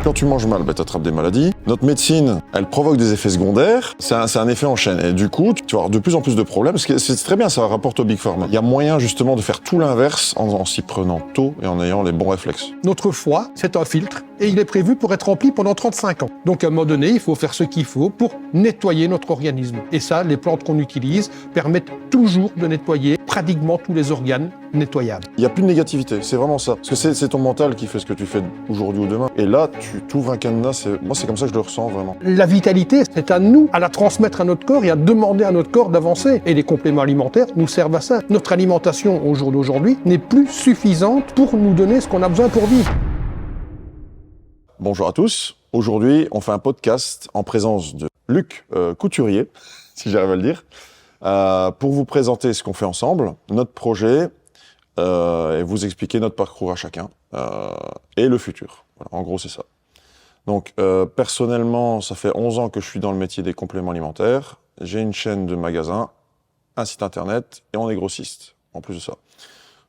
Quand tu manges mal, tu attrapes des maladies. Notre médecine, elle provoque des effets secondaires. C'est un effet en chaîne. Et du coup, tu vas avoir de plus en plus de problèmes. Parce que c'est très bien, ça rapporte au Big Pharma. Il y a moyen justement de faire tout l'inverse en s'y prenant tôt et en ayant les bons réflexes. Notre foie, c'est un filtre et il est prévu pour être rempli pendant 35 ans. Donc à un moment donné, il faut faire ce qu'il faut pour nettoyer notre organisme. Et ça, les plantes qu'on utilise permettent toujours de nettoyer pratiquement tous les organes nettoyables. Il n'y a plus de négativité, c'est vraiment ça. Parce que c'est ton mental qui fait ce que tu fais aujourd'hui ou demain. Et là, tu t'ouvres un cadenas, moi c'est comme ça que je le ressens vraiment. La vitalité, c'est à nous à la transmettre à notre corps et à demander à notre corps d'avancer. Et les compléments alimentaires nous servent à ça. Notre alimentation au jour d'aujourd'hui n'est plus suffisante pour nous donner ce qu'on a besoin pour vivre. Bonjour à tous, aujourd'hui on fait un podcast en présence de Luc Couturier, si j'arrive à le dire, pour vous présenter ce qu'on fait ensemble, notre projet, et vous expliquer notre parcours à chacun, et le futur. Voilà, en gros c'est ça. Donc personnellement, ça fait 11 ans que je suis dans le métier des compléments alimentaires, j'ai une chaîne de magasins, un site internet, et on est grossiste, en plus de ça.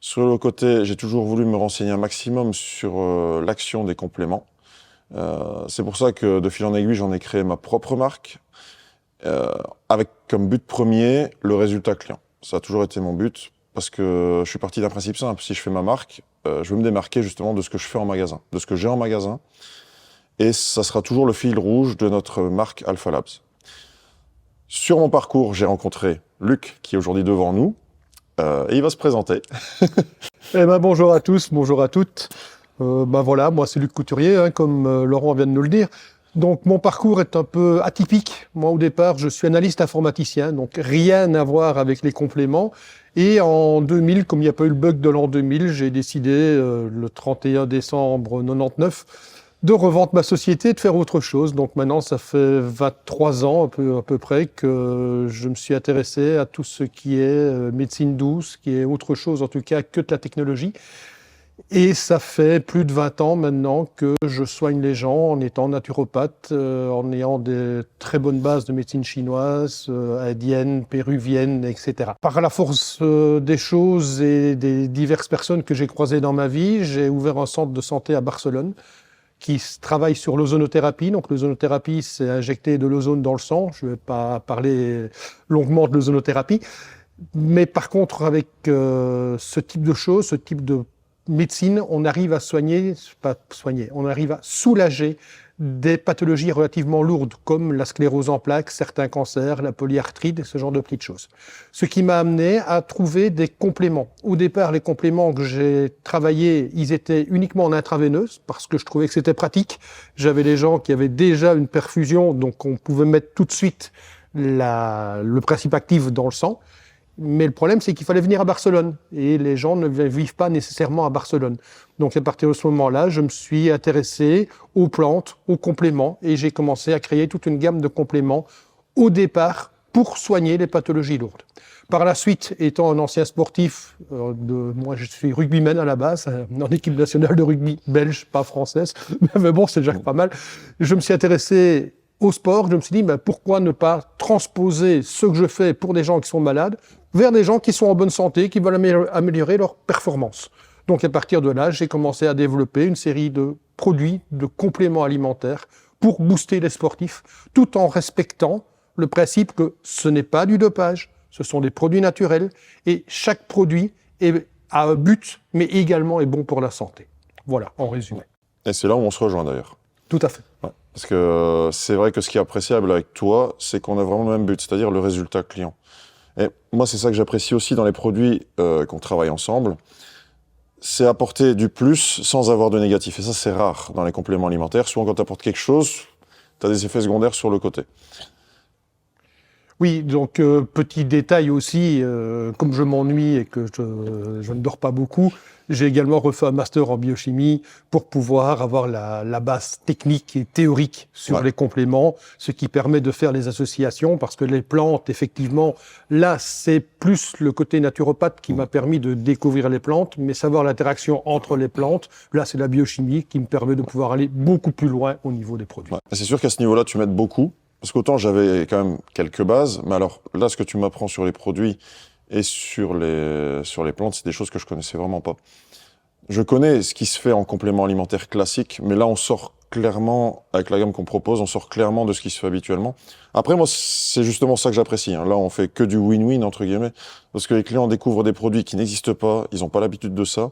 Sur le côté, j'ai toujours voulu me renseigner un maximum sur l'action des compléments. C'est pour ça que de fil en aiguille, j'en ai créé ma propre marque, avec comme but premier le résultat client. Ça a toujours été mon but, parce que je suis parti d'un principe simple. Si je fais ma marque, je veux me démarquer justement de ce que je fais en magasin, de ce que j'ai en magasin, et ça sera toujours le fil rouge de notre marque Alpha Labs. Sur mon parcours, j'ai rencontré Luc, qui est aujourd'hui devant nous, et il va se présenter. Eh ben, bonjour à tous, bonjour à toutes. Voilà, moi c'est Luc Couturier, comme Laurent vient de nous le dire. Donc mon parcours est un peu atypique. Moi au départ, je suis analyste informaticien, donc rien à voir avec les compléments. Et en 2000, comme il n'y a pas eu le bug de l'an 2000, j'ai décidé, le 31 décembre 99, de revendre ma société et de faire autre chose. Donc maintenant, ça fait 23 ans à peu près que je me suis intéressé à tout ce qui est médecine douce, qui est autre chose en tout cas que de la technologie. Et ça fait plus de 20 ans maintenant que je soigne les gens en étant naturopathe, en ayant des très bonnes bases de médecine chinoise, indienne, péruvienne, etc. Par la force des choses et des diverses personnes que j'ai croisées dans ma vie, j'ai ouvert un centre de santé à Barcelone qui travaille sur l'ozonothérapie. Donc l'ozonothérapie, c'est injecter de l'ozone dans le sang. Je ne vais pas parler longuement de l'ozonothérapie. Mais par contre, avec ce type de choses, ce type de médecine, on arrive à on arrive à soulager des pathologies relativement lourdes, comme la sclérose en plaques, certains cancers, la polyarthrite, ce genre de petites choses. Ce qui m'a amené à trouver des compléments. Au départ, les compléments que j'ai travaillés, ils étaient uniquement en intraveineuse, parce que je trouvais que c'était pratique. J'avais des gens qui avaient déjà une perfusion, donc on pouvait mettre tout de suite le principe actif dans le sang. Mais le problème, c'est qu'il fallait venir à Barcelone. Et les gens ne vivent pas nécessairement à Barcelone. Donc, à partir de ce moment-là, je me suis intéressé aux plantes, aux compléments. Et j'ai commencé à créer toute une gamme de compléments au départ pour soigner les pathologies lourdes. Par la suite, étant un ancien sportif, moi je suis rugbyman à la base, en équipe nationale de rugby belge, pas française. Mais bon, c'est déjà pas mal. Je me suis intéressé au sport, je me suis dit, pourquoi ne pas transposer ce que je fais pour des gens qui sont malades vers des gens qui sont en bonne santé, qui veulent améliorer leur performance. Donc à partir de là, j'ai commencé à développer une série de produits, de compléments alimentaires pour booster les sportifs, tout en respectant le principe que ce n'est pas du dopage, ce sont des produits naturels, et chaque produit a un but, mais également est bon pour la santé. Voilà, en résumé. Et c'est là où on se rejoint d'ailleurs. Tout à fait. Ouais. Parce que c'est vrai que ce qui est appréciable avec toi, c'est qu'on a vraiment le même but, c'est-à-dire le résultat client. Et moi, c'est ça que j'apprécie aussi dans les produits qu'on travaille ensemble, c'est apporter du plus sans avoir de négatif. Et ça, c'est rare dans les compléments alimentaires. Souvent, quand tu apportes quelque chose, tu as des effets secondaires sur le côté. Oui, donc petit détail aussi, comme je m'ennuie et que je ne dors pas beaucoup, j'ai également refait un master en biochimie pour pouvoir avoir la base technique et théorique sur les compléments, ce qui permet de faire les associations, parce que les plantes, effectivement, là, c'est plus le côté naturopathe qui m'a permis de découvrir les plantes, mais savoir l'interaction entre les plantes, là, c'est la biochimie qui me permet de pouvoir aller beaucoup plus loin au niveau des produits. Ouais. C'est sûr qu'à ce niveau-là, tu m'aides beaucoup. Parce qu'autant j'avais quand même quelques bases, mais alors là, ce que tu m'apprends sur les produits et sur les plantes, c'est des choses que je connaissais vraiment pas. Je connais ce qui se fait en complément alimentaire classique, mais là, on sort clairement, avec la gamme qu'on propose, on sort clairement de ce qui se fait habituellement. Après, moi, c'est justement ça que j'apprécie. Hein. Là, on fait que du win-win, entre guillemets, parce que les clients découvrent des produits qui n'existent pas, ils n'ont pas l'habitude de ça.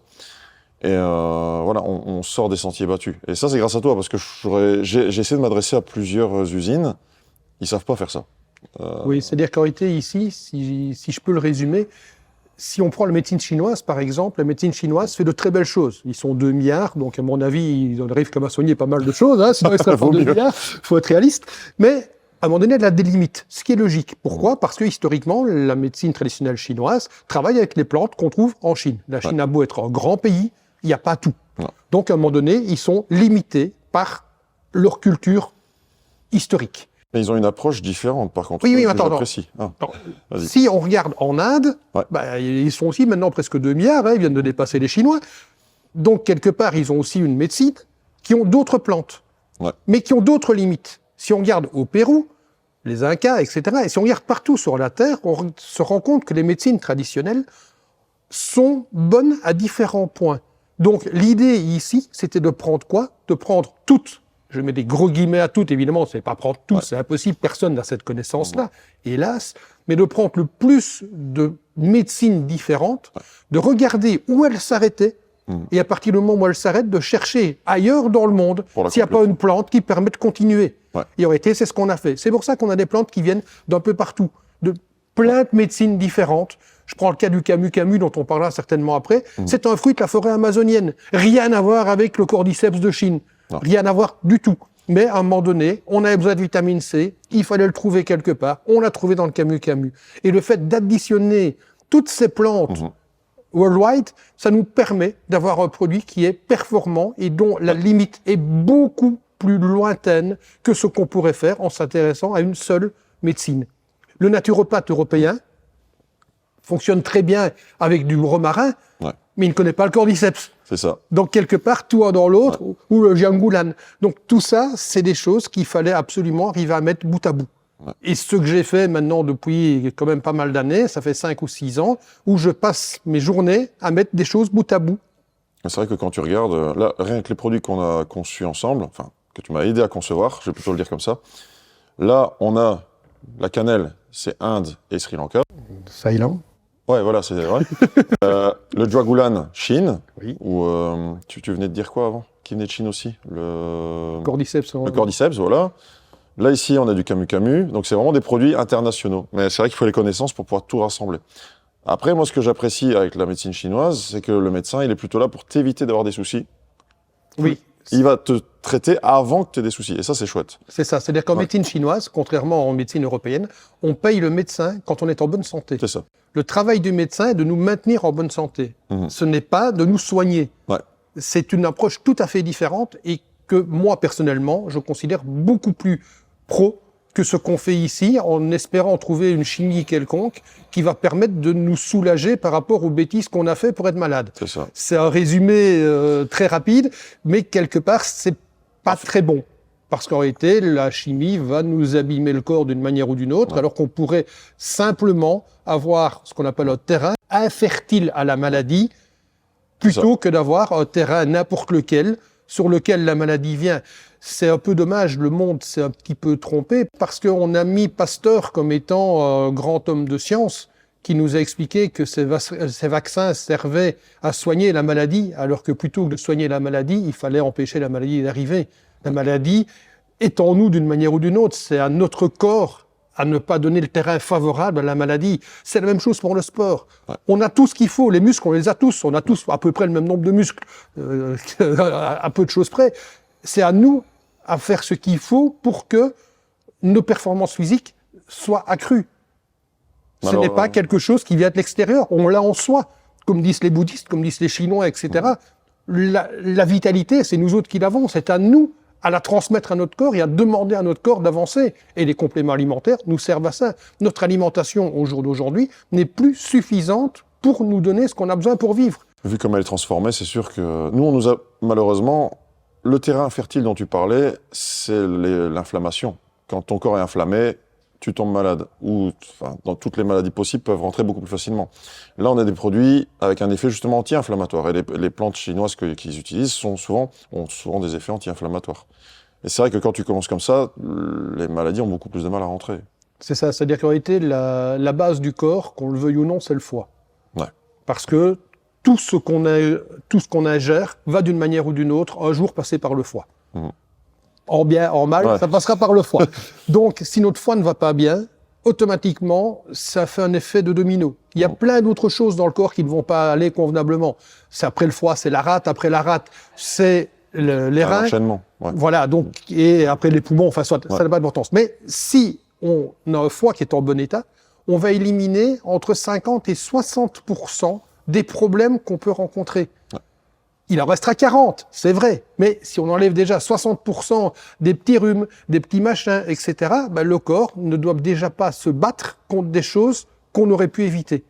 Et voilà, on sort des sentiers battus. Et ça, c'est grâce à toi, parce que j'ai essayé de m'adresser à plusieurs usines, ils savent pas faire ça. Oui, c'est-à-dire qu'en réalité, ici, si je peux le résumer, si on prend la médecine chinoise, par exemple, la médecine chinoise fait de très belles choses. Ils sont 2 milliards, donc à mon avis, ils en arrivent comme à soigner pas mal de choses, hein, sinon ils seraient pas 2 milliards, il faut être réaliste. Mais à un moment donné, elle a des limites, ce qui est logique. Pourquoi ? Parce que historiquement, la médecine traditionnelle chinoise travaille avec les plantes qu'on trouve en Chine. La Chine a beau être un grand pays, il n'y a pas tout. Donc à un moment donné, ils sont limités par leur culture historique. Mais ils ont une approche différente, par contre. Oui, attends. Si on regarde en Inde, ils sont aussi maintenant presque 2 milliards, hein, ils viennent de dépasser les Chinois. Donc, quelque part, ils ont aussi une médecine qui ont d'autres plantes, mais qui ont d'autres limites. Si on regarde au Pérou, les Incas, etc., et si on regarde partout sur la Terre, on se rend compte que les médecines traditionnelles sont bonnes à différents points. Donc, l'idée ici, c'était de prendre quoi ? De prendre toutes. Je mets des gros guillemets à toutes, évidemment, c'est pas prendre tout, c'est impossible, personne n'a cette connaissance-là, hélas, mais de prendre le plus de médecines différentes, de regarder où elles s'arrêtaient, et à partir du moment où elles s'arrêtent, de chercher ailleurs dans le monde s'il n'y a pas une plante qui permet de continuer. Et en réalité, c'est ce qu'on a fait. C'est pour ça qu'on a des plantes qui viennent d'un peu partout, de plein de médecines différentes. Je prends le cas du camu-camu, dont on parlera certainement après. C'est un fruit de la forêt amazonienne. Rien à voir avec le cordyceps de Chine. Rien à voir du tout. Mais à un moment donné, on avait besoin de vitamine C, il fallait le trouver quelque part, on l'a trouvé dans le camu-camu. Et le fait d'additionner toutes ces plantes worldwide, ça nous permet d'avoir un produit qui est performant et dont la limite est beaucoup plus lointaine que ce qu'on pourrait faire en s'intéressant à une seule médecine. Le naturopathe européen fonctionne très bien avec du romarin, mais il ne connaît pas le cordyceps. C'est ça. Donc, quelque part, tout un dans l'autre, ou le jiangoulan. Donc, tout ça, c'est des choses qu'il fallait absolument arriver à mettre bout à bout. Et ce que j'ai fait maintenant depuis quand même pas mal d'années, ça fait 5 ou 6 ans, où je passe mes journées à mettre des choses bout à bout. C'est vrai que quand tu regardes, là, rien que les produits qu'on a conçus ensemble, enfin, que tu m'as aidé à concevoir, je vais plutôt le dire comme ça, là, on a la cannelle, c'est Inde et Sri Lanka. Thaïlande. Ouais, voilà, c'est vrai. Le Juagulan, Chine. Ou tu venais de dire quoi avant ? Qui venait de Chine aussi ? Le cordyceps. Le cordyceps, voilà. Là, ici, on a du camu-camu. Donc, c'est vraiment des produits internationaux. Mais c'est vrai qu'il faut les connaissances pour pouvoir tout rassembler. Après, moi, ce que j'apprécie avec la médecine chinoise, c'est que le médecin, il est plutôt là pour t'éviter d'avoir des soucis. Oui. Il va te traiter avant que tu aies des soucis. Et ça, c'est chouette. C'est ça. C'est-à-dire qu'en médecine chinoise, contrairement en médecine européenne, on paye le médecin quand on est en bonne santé. C'est ça. Le travail du médecin est de nous maintenir en bonne santé. Ce n'est pas de nous soigner. C'est une approche tout à fait différente et que moi, personnellement, je considère beaucoup plus pro que ce qu'on fait ici, en espérant trouver une chimie quelconque qui va permettre de nous soulager par rapport aux bêtises qu'on a fait pour être malade. C'est ça. C'est un résumé très rapide, mais quelque part, c'est pas très bon. Parce qu'en réalité, la chimie va nous abîmer le corps d'une manière ou d'une autre, alors qu'on pourrait simplement avoir ce qu'on appelle un terrain infertile à la maladie, plutôt que d'avoir un terrain n'importe lequel, sur lequel la maladie vient. C'est un peu dommage, le monde s'est un petit peu trompé, parce qu'on a mis Pasteur comme étant un grand homme de science, qui nous a expliqué que ces vaccins servaient à soigner la maladie, alors que plutôt que de soigner la maladie, il fallait empêcher la maladie d'arriver. La maladie est en nous d'une manière ou d'une autre, c'est à notre corps à ne pas donner le terrain favorable à la maladie. C'est la même chose pour le sport. On a tout ce qu'il faut, les muscles, on les a tous, on a tous à peu près le même nombre de muscles, à peu de choses près. C'est à nous à faire ce qu'il faut pour que nos performances physiques soient accrues. Ce n'est pas quelque chose qui vient de l'extérieur, on l'a en soi, comme disent les bouddhistes, comme disent les Chinois, etc. La vitalité, c'est nous autres qui l'avons, c'est à nous à la transmettre à notre corps et à demander à notre corps d'avancer. Et les compléments alimentaires nous servent à ça. Notre alimentation, au jour d'aujourd'hui, n'est plus suffisante pour nous donner ce qu'on a besoin pour vivre. Vu comme elle est transformée, c'est sûr que nous, on nous a malheureusement... Le terrain fertile dont tu parlais, c'est l'inflammation. Quand ton corps est inflammé, tu tombes malade, ou enfin, dans toutes les maladies possibles, peuvent rentrer beaucoup plus facilement. Là, on a des produits avec un effet justement anti-inflammatoire. Et les plantes chinoises qu'ils utilisent ont souvent des effets anti-inflammatoires. Et c'est vrai que quand tu commences comme ça, les maladies ont beaucoup plus de mal à rentrer. C'est ça, c'est-à-dire qu'en réalité, la base du corps, qu'on le veuille ou non, c'est le foie. Ouais. Parce que tout ce qu'on ingère va d'une manière ou d'une autre un jour passer par le foie. En bien, en mal, ça passera par le foie. Donc, si notre foie ne va pas bien, automatiquement, ça fait un effet de domino. Il y a plein d'autres choses dans le corps qui ne vont pas aller convenablement. C'est après le foie, c'est la rate. Après la rate, c'est les reins. L'enchaînement. Ouais. Voilà, donc, et après les poumons, enfin, ça n'a pas d'importance. Mais si on a un foie qui est en bon état, on va éliminer entre 50 et 60% des problèmes qu'on peut rencontrer. Ouais. Il en restera 40, c'est vrai. Mais si on enlève déjà 60% des petits rhumes, des petits machins, etc., ben le corps ne doit déjà pas se battre contre des choses qu'on aurait pu éviter.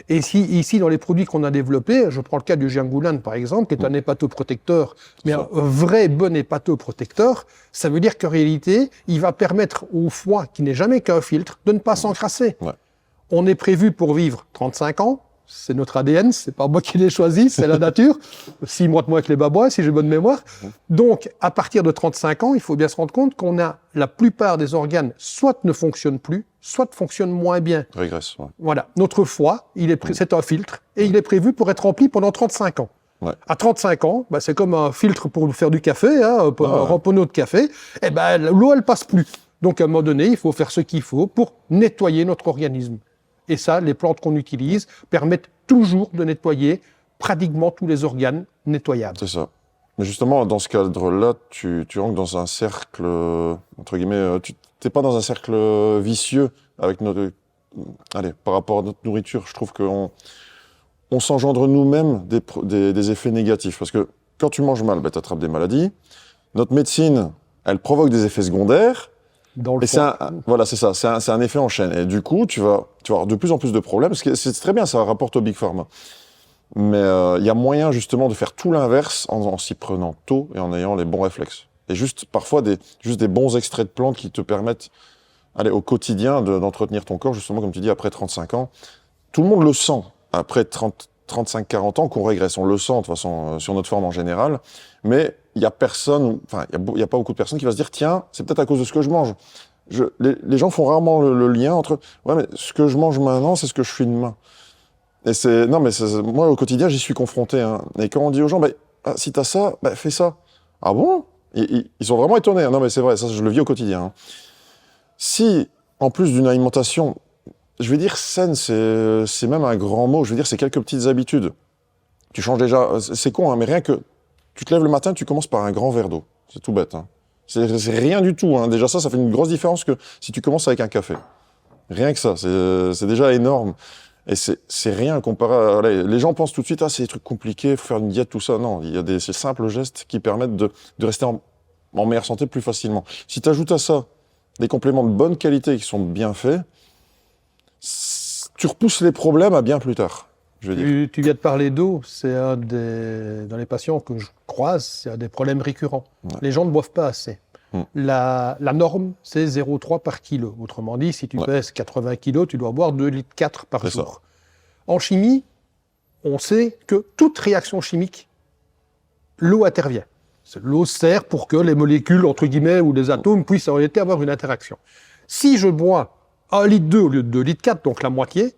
Et si, ici, dans les produits qu'on a développés, je prends le cas du Jianghulan, par exemple, qui est un hépatoprotecteur, mais un vrai bon hépatoprotecteur, ça veut dire qu'en réalité, il va permettre au foie, qui n'est jamais qu'un filtre, de ne pas s'encrasser. Ouais. On est prévu pour vivre 35 ans. C'est notre ADN, c'est pas moi qui l'ai choisi, c'est la nature. 6 mois de moins que les babouins, si j'ai bonne mémoire. Donc, à partir de 35 ans, il faut bien se rendre compte qu'on a la plupart des organes soit ne fonctionnent plus, soit fonctionnent moins bien. Régresse, ouais. Voilà. Notre foie, c'est un filtre, et il est prévu pour être rempli pendant 35 ans. Ouais. À 35 ans, bah, c'est comme un filtre pour faire du café, hein, un ramponneau de café. Eh ben, l'eau, elle passe plus. Donc, à un moment donné, il faut faire ce qu'il faut pour nettoyer notre organisme. Et ça, les plantes qu'on utilise permettent toujours de nettoyer pratiquement tous les organes nettoyables. C'est ça. Mais justement, dans ce cadre-là, tu rentres dans un cercle, entre guillemets, tu n'es pas dans un cercle vicieux avec notre... Allez, par rapport à notre nourriture, je trouve qu'on s'engendre nous-mêmes des effets négatifs. Parce que quand tu manges mal, tu attrapes des maladies. Notre médecine, elle provoque des effets secondaires. Et voilà, c'est ça, c'est un effet en chaîne. Et du coup, tu vas avoir de plus en plus de problèmes, parce que c'est très bien, ça rapporte au Big Pharma. Mais il y a moyen justement de faire tout l'inverse en s'y prenant tôt et en ayant les bons réflexes. Et juste parfois des bons extraits de plantes qui te permettent, au quotidien, d'entretenir ton corps, justement, comme tu dis, après 35 ans. Tout le monde le sent, après 35-40 ans, qu'on régresse. On le sent, de toute façon, sur notre forme en général. Mais il y a personne, enfin, il y a pas beaucoup de personnes qui vont se dire, tiens, c'est peut-être à cause de ce que je mange. Les gens font rarement le lien entre, ouais, mais ce que je mange maintenant, c'est ce que je suis demain. Et moi, au quotidien, j'y suis confronté, hein. Et quand on dit aux gens, si t'as ça, fais ça. Ah bon? Ils sont vraiment étonnés, hein. Non, mais c'est vrai, ça, je le vis au quotidien, hein. Si, en plus d'une alimentation, je vais dire saine, c'est même un grand mot, je veux dire, c'est quelques petites habitudes. Tu changes déjà, c'est con, hein, mais rien que, tu te lèves le matin, tu commences par un grand verre d'eau. C'est tout bête, hein. C'est rien du tout, hein. Déjà ça fait une grosse différence que si tu commences avec un café. Rien que ça, c'est déjà énorme. Et c'est rien comparé à... Les gens pensent tout de suite, c'est des trucs compliqués, il faut faire une diète, tout ça. Non, il y a ces simples gestes qui permettent de rester en meilleure santé plus facilement. Si tu ajoutes à ça des compléments de bonne qualité qui sont bien faits, tu repousses les problèmes à bien plus tard. Je veux dire. Tu viens de parler d'eau, c'est dans les patients que je croise, c'est un des problèmes récurrents. Ouais. Les gens ne boivent pas assez. La norme, c'est 0,3 par kilo. Autrement dit, si tu pèses 80 kilos, tu dois boire 2,4 litres par jour. Ça. En chimie, on sait que toute réaction chimique, l'eau intervient. L'eau sert pour que les molécules, entre guillemets, ou les atomes puissent en réalité avoir une interaction. Si je bois 1,2 litre au lieu de 2,4 litres, donc la moitié,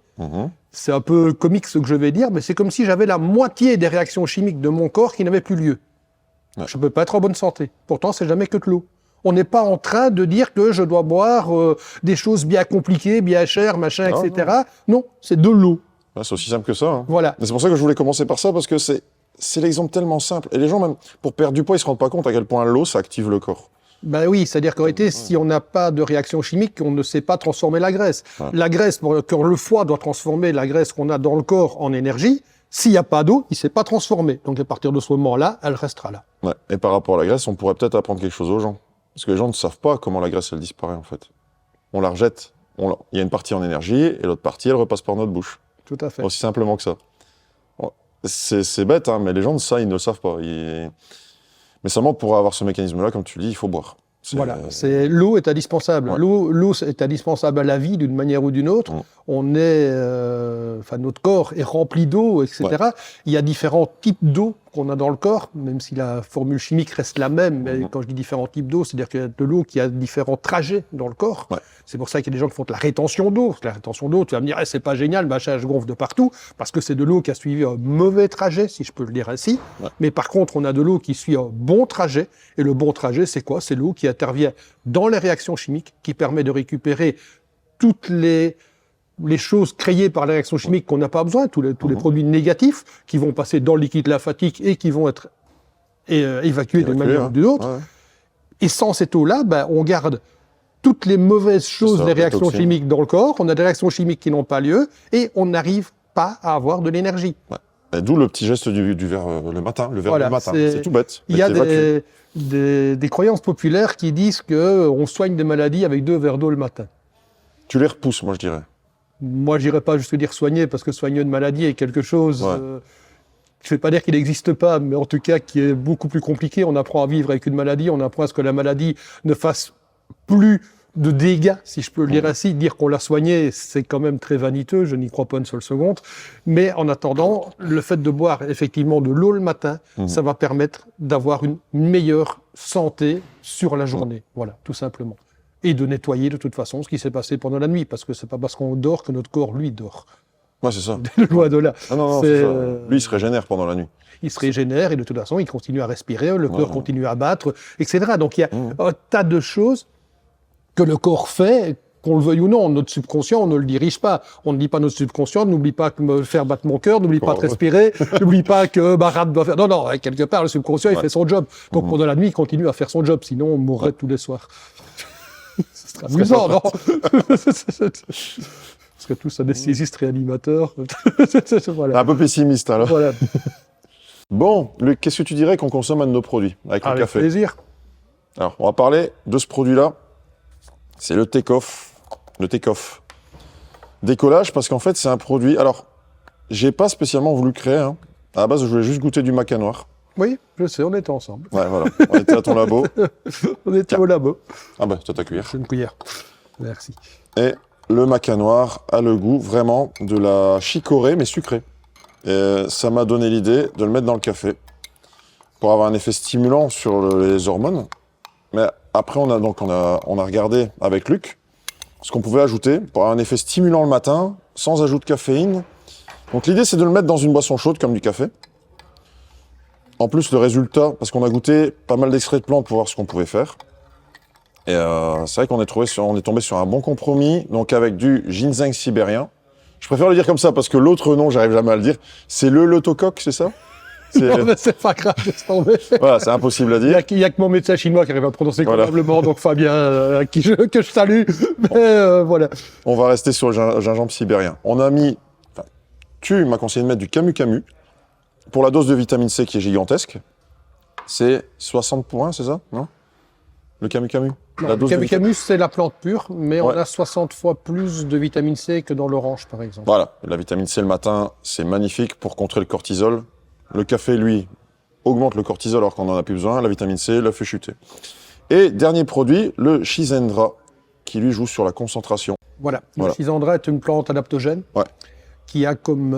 c'est un peu comique ce que je vais dire, mais c'est comme si j'avais la moitié des réactions chimiques de mon corps qui n'avaient plus lieu. Ouais. Je ne peux pas être en bonne santé. Pourtant, c'est jamais que de l'eau. On n'est pas en train de dire que je dois boire des choses bien compliquées, bien chères, machin, etc. Non, c'est de l'eau. Ouais, c'est aussi simple que ça. Hein. Voilà. Mais c'est pour ça que je voulais commencer par ça, parce que c'est l'exemple tellement simple. Et les gens, même pour perdre du poids, ils ne se rendent pas compte à quel point l'eau, ça active le corps. Ben oui, c'est-à-dire qu'en réalité, si on n'a pas de réaction chimique, on ne sait pas transformer la graisse. Ouais. La graisse, quand le foie doit transformer la graisse qu'on a dans le corps en énergie, s'il n'y a pas d'eau, il ne s'est pas transformé. Donc à partir de ce moment-là, elle restera là. Ouais. Et par rapport à la graisse, on pourrait peut-être apprendre quelque chose aux gens. Parce que les gens ne savent pas comment la graisse, elle disparaît, en fait. On la rejette. Il y a une partie en énergie, et l'autre partie, elle repasse par notre bouche. Tout à fait. Aussi simplement que ça. C'est bête, hein, mais les gens, ça, ils ne le savent pas. Mais seulement, pour avoir ce mécanisme-là, comme tu le dis, il faut boire. Voilà, l'eau est indispensable. Ouais. L'eau est indispensable à la vie d'une manière ou d'une autre. On est, notre corps est rempli d'eau, etc. Ouais. Il y a différents types d'eau qu'on a dans le corps, même si la formule chimique reste la même. Mais quand je dis différents types d'eau, c'est-à-dire qu'il y a de l'eau qui a différents trajets dans le corps. Ouais. C'est pour ça qu'il y a des gens qui font de la rétention d'eau. La rétention d'eau, tu vas me dire, c'est pas génial, machin, je gonfle de partout, parce que c'est de l'eau qui a suivi un mauvais trajet, si je peux le dire ainsi. Ouais. Mais par contre, on a de l'eau qui suit un bon trajet. Et le bon trajet, c'est quoi? C'est l'eau qui intervient dans les réactions chimiques, qui permet de récupérer toutes les choses créées par les réactions chimiques qu'on n'a pas besoin, tous les produits négatifs qui vont passer dans le liquide lymphatique et qui vont être évacués d'une manière ou d'une autre. Ouais. Et sans cette eau-là, on garde toutes les mauvaises choses, les réactions chimiques dans le corps, on a des réactions chimiques qui n'ont pas lieu, et on n'arrive pas à avoir de l'énergie. Ouais. D'où le petit geste du verre le matin, le verre du matin. C'est tout bête. Il y a des croyances populaires qui disent qu'on soigne des maladies avec 2 verres d'eau le matin. Tu les repousses, moi je dirais. Moi je n'irais pas jusqu'à dire soigner, parce que soigner une maladie est quelque chose... je ne vais pas dire qu'il n'existe pas, mais en tout cas qui est beaucoup plus compliqué. On apprend à vivre avec une maladie, on apprend à ce que la maladie ne fasse plus de dégâts, si je peux le dire ainsi. Dire qu'on l'a soigné, c'est quand même très vaniteux, je n'y crois pas une seule seconde. Mais en attendant, le fait de boire effectivement de l'eau le matin, ça va permettre d'avoir une meilleure santé sur la journée. Voilà, tout simplement. Et de nettoyer de toute façon ce qui s'est passé pendant la nuit, parce que c'est pas parce qu'on dort que notre corps, lui, dort. Ouais, c'est ça. Loin de là. Ah non, c'est ça. Lui, il se régénère pendant la nuit. Il se régénère et de toute façon, il continue à respirer, le cœur continue à battre, etc. Donc il y a un tas de choses que le corps fait, qu'on le veuille ou non. Notre subconscient, on ne le dirige pas. On ne dit pas notre subconscient, n'oublie pas de me faire battre mon cœur, n'oublie pas de respirer, n'oublie pas que Barat doit faire... Non, quelque part, le subconscient, il fait son job. Donc pendant la nuit, il continue à faire son job, sinon on mourrait tous les soirs. Ce serait amusant, non? Parce que tous anesthésistes, réanimateurs... voilà. Un peu pessimiste, alors. Voilà. Bon, Luc, qu'est-ce que tu dirais qu'on consomme un de nos produits avec le café? Avec plaisir. Alors, on va parler de ce produit-là. C'est le take-off. Le take-off. Décollage, parce qu'en fait, c'est un produit... Alors, j'ai pas spécialement voulu créer. À la base, je voulais juste goûter du maca noir. Oui, je sais, on était ensemble. Ouais, voilà. On était à ton labo. On était au labo. Ah bah, t'as ta cuillère. C'est une cuillère. Merci. Et le maca noir a le goût vraiment de la chicorée, mais sucrée. Et ça m'a donné l'idée de le mettre dans le café pour avoir un effet stimulant sur les hormones. Mais après, on a regardé avec Luc ce qu'on pouvait ajouter pour avoir un effet stimulant le matin, sans ajout de caféine. Donc l'idée, c'est de le mettre dans une boisson chaude comme du café. En plus, le résultat, parce qu'on a goûté pas mal d'extraits de plantes pour voir ce qu'on pouvait faire. Et c'est vrai qu'on est tombé sur un bon compromis, donc avec du ginseng sibérien. Je préfère le dire comme ça parce que l'autre nom, j'arrive jamais à le dire. C'est le lotocoque, c'est ça? Non, mais c'est pas grave, laisse tomber. Voilà, c'est impossible à dire. Il y a que mon médecin chinois qui arrive à prononcer convenablement, donc Fabien, que je salue. Mais voilà. On va rester sur le gingembre sibérien. On a mis... Enfin, tu m'as conseillé de mettre du camu-camu pour la dose de vitamine C qui est gigantesque. C'est 60 points, c'est ça? Non? Le camu-camu? Le camu-camu, c'est la plante pure, mais on a 60 fois plus de vitamine C que dans l'orange, par exemple. Voilà, la vitamine C le matin, c'est magnifique pour contrer le cortisol. Le café, lui, augmente le cortisol alors qu'on n'en a plus besoin. La vitamine C la fait chuter. Et dernier produit, le Schisandra, qui lui joue sur la concentration. Voilà. Le Schisandra est une plante adaptogène qui a comme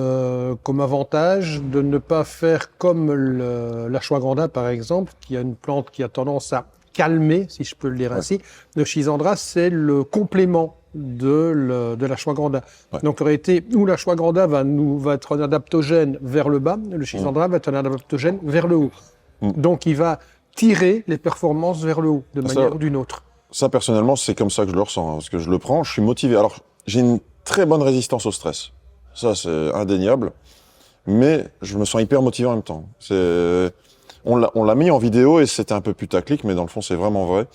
avantage de ne pas faire comme l'ashwagandha, par exemple, qui a une plante qui a tendance à calmer, si je peux le dire ainsi. Le Schisandra, c'est le complément de l'ashwagandha. Donc, en réalité, où l'ashwagandha va être un adaptogène vers le bas, le Schisandra va être un adaptogène vers le haut. Donc, il va tirer les performances vers le haut, de manière ou d'une autre. Ça, personnellement, c'est comme ça que je le ressens, parce que je le prends, je suis motivé. Alors, j'ai une très bonne résistance au stress. Ça, c'est indéniable. Mais je me sens hyper motivé en même temps. On l'a mis en vidéo et c'était un peu putaclic, mais dans le fond, c'est vraiment vrai.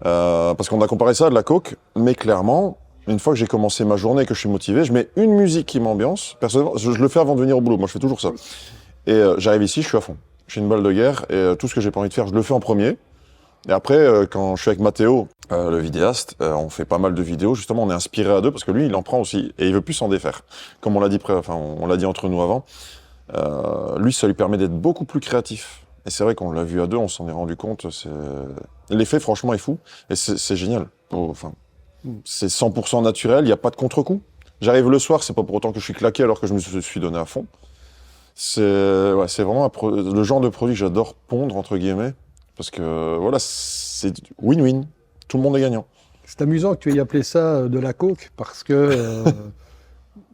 Parce qu'on a comparé ça à de la coke, mais clairement, une fois que j'ai commencé ma journée et que je suis motivé, je mets une musique qui m'ambiance. Personnellement, je le fais avant de venir au boulot. Moi, je fais toujours ça. Et j'arrive ici, je suis à fond. J'ai une balle de guerre et tout ce que j'ai pas envie de faire, je le fais en premier. Et après, quand je suis avec Mathéo, le vidéaste, on fait pas mal de vidéos. Justement, on est inspiré à deux parce que lui, il en prend aussi et il veut plus s'en défaire. Comme on l'a dit, on l'a dit entre nous avant. Lui, ça lui permet d'être beaucoup plus créatif. Et c'est vrai qu'on l'a vu à deux, on s'en est rendu compte. L'effet, franchement, est fou. Et c'est génial. Enfin, c'est 100% naturel, il n'y a pas de contre-coup. J'arrive le soir, c'est pas pour autant que je suis claqué alors que je me suis donné à fond. C'est vraiment le genre de produit que j'adore pondre, entre guillemets. Parce que, voilà, c'est win-win. Tout le monde est gagnant. C'est amusant que tu aies appelé ça de la coke, parce que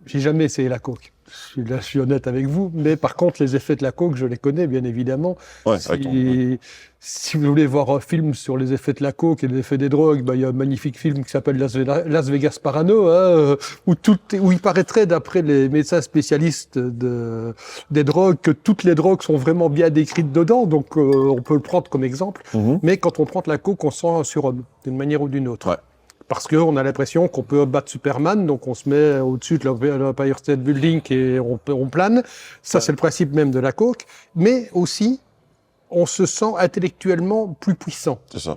j'ai jamais essayé la coke. Je suis honnête avec vous, mais par contre, les effets de la coke, je les connais, bien évidemment. Ouais, Si vous voulez voir un film sur les effets de la coke et les effets des drogues, il y a un magnifique film qui s'appelle Las Vegas Parano, hein, où il paraîtrait, d'après les médecins spécialistes des drogues, que toutes les drogues sont vraiment bien décrites dedans, donc on peut le prendre comme exemple. Mais quand on prend de la coke, on sent un surhomme, d'une manière ou d'une autre. Ouais. Parce qu'on a l'impression qu'on peut battre Superman, donc on se met au-dessus de l'Empire State Building et on plane. Ça, c'est le principe même de la coke. Mais aussi, on se sent intellectuellement plus puissant. C'est ça.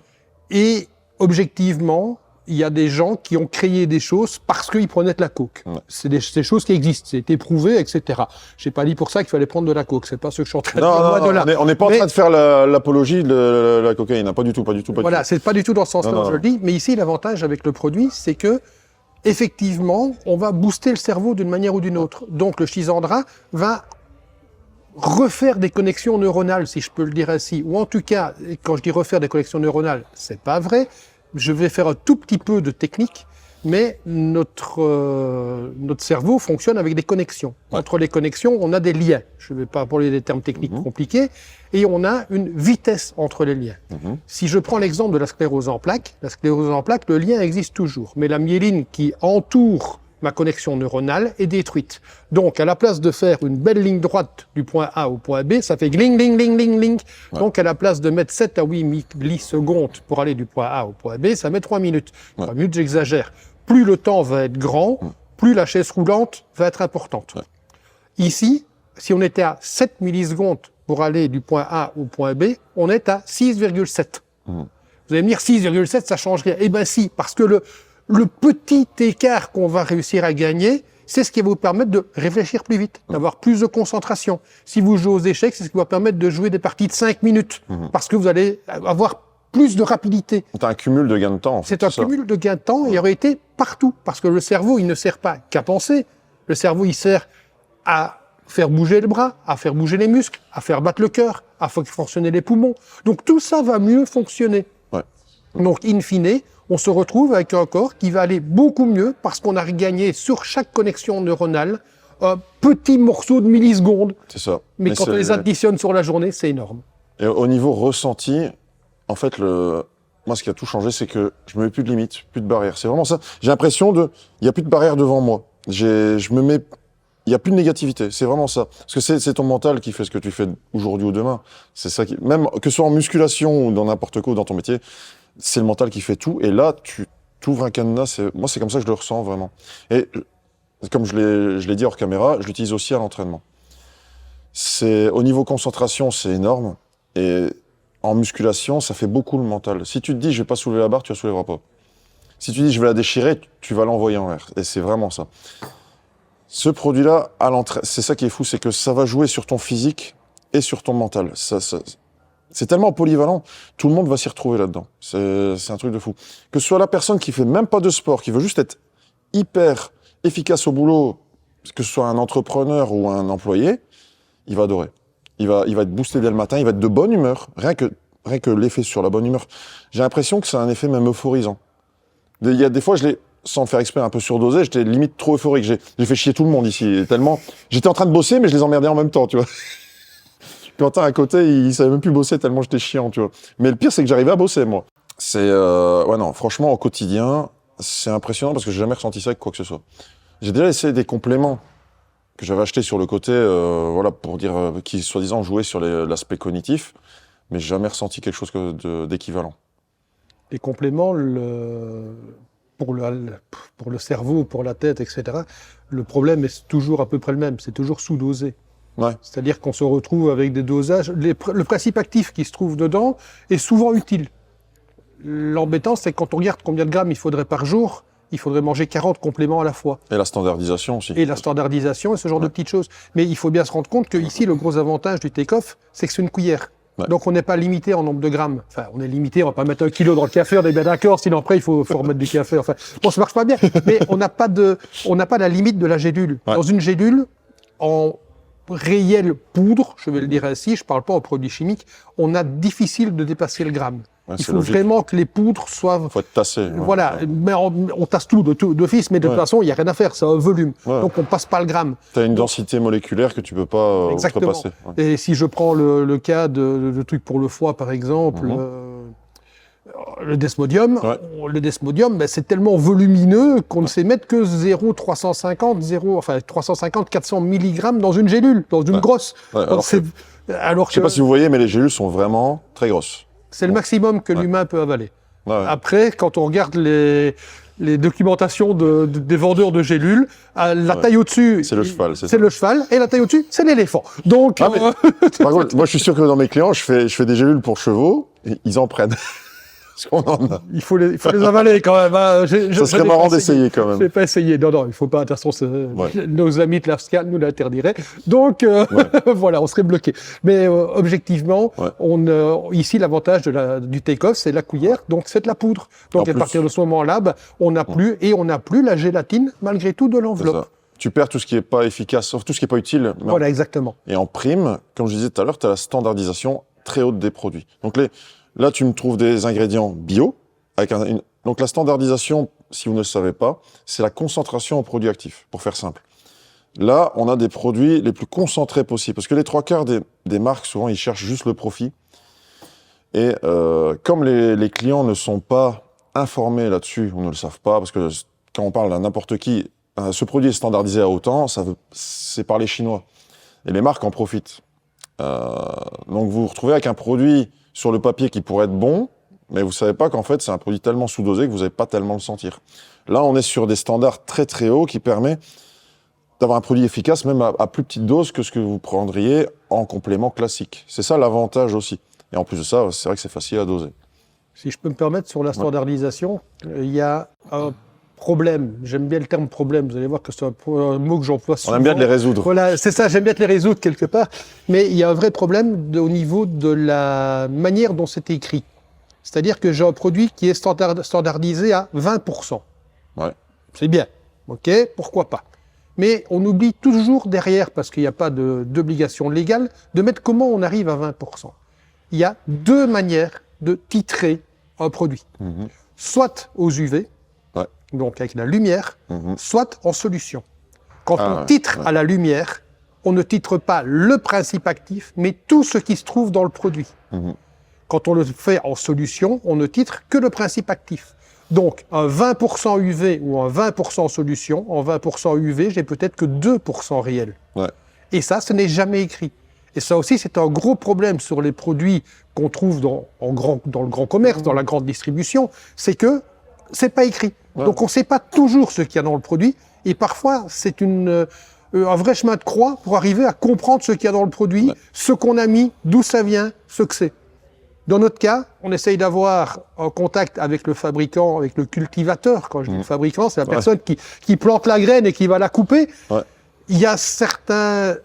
Et objectivement, il y a des gens qui ont créé des choses parce qu'ils prenaient de la coke. Ouais. C'est des choses qui existent, c'est éprouvé, etc. J'ai pas dit pour ça qu'il fallait prendre de la coke. C'est pas ce que je suis en train de dire. On n'est pas en train de faire l'apologie de la cocaïne. Pas du tout. Voilà, c'est pas du tout dans ce sens-là que je le dis. Mais ici, l'avantage avec le produit, c'est que effectivement, on va booster le cerveau d'une manière ou d'une autre. Donc, le Schizandra va refaire des connexions neuronales, si je peux le dire ainsi. Ou en tout cas, quand je dis refaire des connexions neuronales, c'est pas vrai. Je vais faire un tout petit peu de technique, mais notre cerveau fonctionne avec des connexions. Ouais. Entre les connexions, on a des liens. Je ne vais pas parler des termes techniques compliqués. Et on a une vitesse entre les liens. Si je prends l'exemple de la sclérose en plaques, le lien existe toujours. Mais la myéline qui entoure ma connexion neuronale est détruite. Donc, à la place de faire une belle ligne droite du point A au point B, ça fait gling, gling, gling, gling, gling. Ouais. Donc, à la place de mettre 7 à 8 millisecondes pour aller du point A au point B, ça met 3 minutes. Ouais. 3 minutes, j'exagère. Plus le temps va être grand, plus la chaise roulante va être importante. Ouais. Ici, si on était à 7 millisecondes pour aller du point A au point B, on est à 6,7. Vous allez me dire, 6,7, ça change rien. Eh bien si, parce que le petit écart qu'on va réussir à gagner, c'est ce qui va vous permettre de réfléchir plus vite, d'avoir plus de concentration. Si vous jouez aux échecs, c'est ce qui va vous permettre de jouer des parties de 5 minutes, parce que vous allez avoir plus de rapidité. C'est un cumul de gain de temps. En fait, c'est un cumul de gain de temps, et en réalité, partout. Parce que le cerveau, il ne sert pas qu'à penser. Le cerveau, il sert à faire bouger le bras, à faire bouger les muscles, à faire battre le cœur, à faire fonctionner les poumons. Donc tout ça va mieux fonctionner. Ouais. Donc, in fine, on se retrouve avec un corps qui va aller beaucoup mieux parce qu'on a regagné sur chaque connexion neuronale un petit morceau de millisecondes. C'est ça. Mais quand on les additionne sur la journée, c'est énorme. Et au niveau ressenti, en fait, moi, ce qui a tout changé, c'est que je me mets plus de limites, plus de barrières. C'est vraiment ça. J'ai l'impression il n'y a plus de barrières devant moi. Il n'y a plus de négativité. C'est vraiment ça. Parce que c'est ton mental qui fait ce que tu fais aujourd'hui ou demain. C'est ça même que ce soit en musculation ou dans n'importe quoi ou dans ton métier, c'est le mental qui fait tout. Et là, tu ouvres un cadenas. Moi, c'est comme ça que je le ressens vraiment. Et comme je l'ai dit hors caméra, je l'utilise aussi à l'entraînement. Au niveau concentration, c'est énorme. Et en musculation, ça fait beaucoup le mental. Si tu te dis, je vais pas soulever la barre, tu la soulèveras pas. Si tu dis, je vais la déchirer, tu vas l'envoyer en l'air. Et c'est vraiment ça. Ce produit-là, c'est ça qui est fou, c'est que ça va jouer sur ton physique et sur ton mental. C'est tellement polyvalent, tout le monde va s'y retrouver là-dedans. C'est un truc de fou. Que ce soit la personne qui fait même pas de sport, qui veut juste être hyper efficace au boulot, que ce soit un entrepreneur ou un employé, il va adorer. Il va être boosté dès le matin, il va être de bonne humeur. Rien que l'effet sur la bonne humeur. J'ai l'impression que c'est un effet même euphorisant. Il y a des fois, sans faire exprès, un peu surdosé, j'étais limite trop euphorique. J'ai fait chier tout le monde ici, tellement. J'étais en train de bosser, mais je les emmerdais en même temps, tu vois. Quentin, à côté, il savait même plus bosser tellement j'étais chiant, tu vois. Mais le pire, c'est que j'arrivais à bosser, moi. Franchement, au quotidien, c'est impressionnant parce que j'ai jamais ressenti ça avec quoi que ce soit. J'ai déjà essayé des compléments que j'avais achetés sur le côté, pour dire, qui soi-disant jouaient sur l'aspect cognitif, mais j'ai jamais ressenti quelque chose d'équivalent. Les compléments, pour le cerveau, pour la tête, etc., le problème est toujours à peu près le même, c'est toujours sous-dosé. Ouais. C'est-à-dire qu'on se retrouve avec des dosages. Le principe actif qui se trouve dedans est souvent utile. L'embêtant, c'est que quand on regarde combien de grammes il faudrait par jour, il faudrait manger 40 compléments à la fois. Et la standardisation aussi. Et la standardisation et ce genre de petites choses. Mais il faut bien se rendre compte que ici, le gros avantage du take-off, c'est que c'est une cuillère. Ouais. Donc on n'est pas limité en nombre de grammes. Enfin, on est limité, on va pas mettre 1 kilo dans le café, on est bien d'accord, sinon après il faut remettre du café. Enfin, bon, ça marche pas bien. Mais on n'a pas la limite de la gélule. Ouais. Dans une gélule, en réelle poudre, je vais le dire ainsi, je parle pas aux produits chimiques, on a difficile de dépasser le gramme. Ouais, Il c'est faut logique. vraiment que les poudres soient... Faut être tassé. Ouais. Voilà, mais on tasse tout d'office, mais de toute façon, il n'y a rien à faire, c'est un volume. Ouais. Donc on passe pas le gramme. Tu as une densité moléculaire que tu peux pas Exactement. outrepasser. Ouais. Et si je prends le cas de trucs pour le foie, par exemple, le desmodium, Ouais. le desmodium, ben, c'est tellement volumineux qu'on ne sait mettre que 350-400 mg dans une gélule, dans une grosse. Ouais, Donc alors je sais pas si vous voyez, mais les gélules sont vraiment très grosses. c'est le maximum que l'humain peut avaler. Ouais. Après, quand on regarde les documentations des vendeurs de gélules, la taille au-dessus, C'est le cheval, c'est le cheval, et la taille au-dessus, c'est l'éléphant. Donc, Ah, mais- Par contre, moi, je suis sûr que dans mes clients, je fais des gélules pour chevaux, et ils en prennent. Parce qu'on en a. il faut les avaler quand même. Hein. Ça serait marrant d'essayer quand Je même. vais pas essayer. Non, il faut pas. De toute façon, nos amis de l'AFSCAN nous l'interdiraient. Donc, voilà, on serait bloqué. Mais objectivement, ici, l'avantage du take-off, c'est la cuillère, donc c'est de la poudre. Donc, En à plus. partir de ce moment-là, on n'a plus, et on n'a plus la gélatine, malgré tout, de C'est l'enveloppe. ça. Tu perds tout ce qui est pas efficace, sauf tout ce qui est pas utile. Mais Voilà, exactement. Et en prime, comme je disais tout à l'heure, tu as la standardisation très haute des produits. Donc là, tu me trouves des ingrédients bio. Donc la standardisation, si vous ne le savez pas, c'est la concentration en produits actifs, pour faire simple. Là, on a des produits les plus concentrés possibles. Parce que les 3/4 des marques, souvent, ils cherchent juste le profit. Et comme les clients ne sont pas informés là-dessus, ou ne le savent pas, parce que quand on parle à n'importe qui, ce produit est standardisé à autant, c'est par les Chinois. Et les marques en profitent. Donc vous vous retrouvez avec un produit sur le papier qui pourrait être bon, mais vous savez pas qu'en fait c'est un produit tellement sous-dosé que vous n'allez pas tellement le sentir. Là, on est sur des standards très très hauts qui permettent d'avoir un produit efficace même à plus petite dose que ce que vous prendriez en complément classique. C'est ça l'avantage aussi. Et en plus de ça, c'est vrai que c'est facile à doser. Si je peux me permettre, sur la standardisation, il y a un problème. J'aime bien le terme problème. Vous allez voir que c'est un mot que j'emploie souvent. On aime bien de les résoudre. Voilà, c'est ça, j'aime bien te les résoudre quelque part. Mais il y a un vrai problème au niveau de la manière dont c'est écrit. C'est-à-dire que j'ai un produit qui est standardisé à 20%. Ouais. C'est bien. OK, pourquoi pas. Mais on oublie toujours derrière, parce qu'il n'y a pas d'obligation légale, de mettre comment on arrive à 20%. Il y a deux manières de titrer un produit. Soit aux UV, donc avec la lumière, soit en solution. Quand on titre à la lumière, on ne titre pas le principe actif, mais tout ce qui se trouve dans le produit. Quand on le fait en solution, on ne titre que le principe actif. Donc, un 20% UV ou un 20% solution, en 20% UV, j'ai peut-être que 2% réel. Ouais. Et ça, ce n'est jamais écrit. Et ça aussi, c'est un gros problème sur les produits qu'on trouve dans le grand commerce, dans la grande distribution, c'est que c'est pas écrit. Ouais. Donc, on ne sait pas toujours ce qu'il y a dans le produit. Et parfois, c'est un vrai chemin de croix pour arriver à comprendre ce qu'il y a dans le produit, ce qu'on a mis, d'où ça vient, ce que c'est. Dans notre cas, on essaye d'avoir un contact avec le fabricant, avec le cultivateur. Quand je dis le fabricant, c'est la personne qui plante la graine et qui va la couper. Ouais. Il y a certains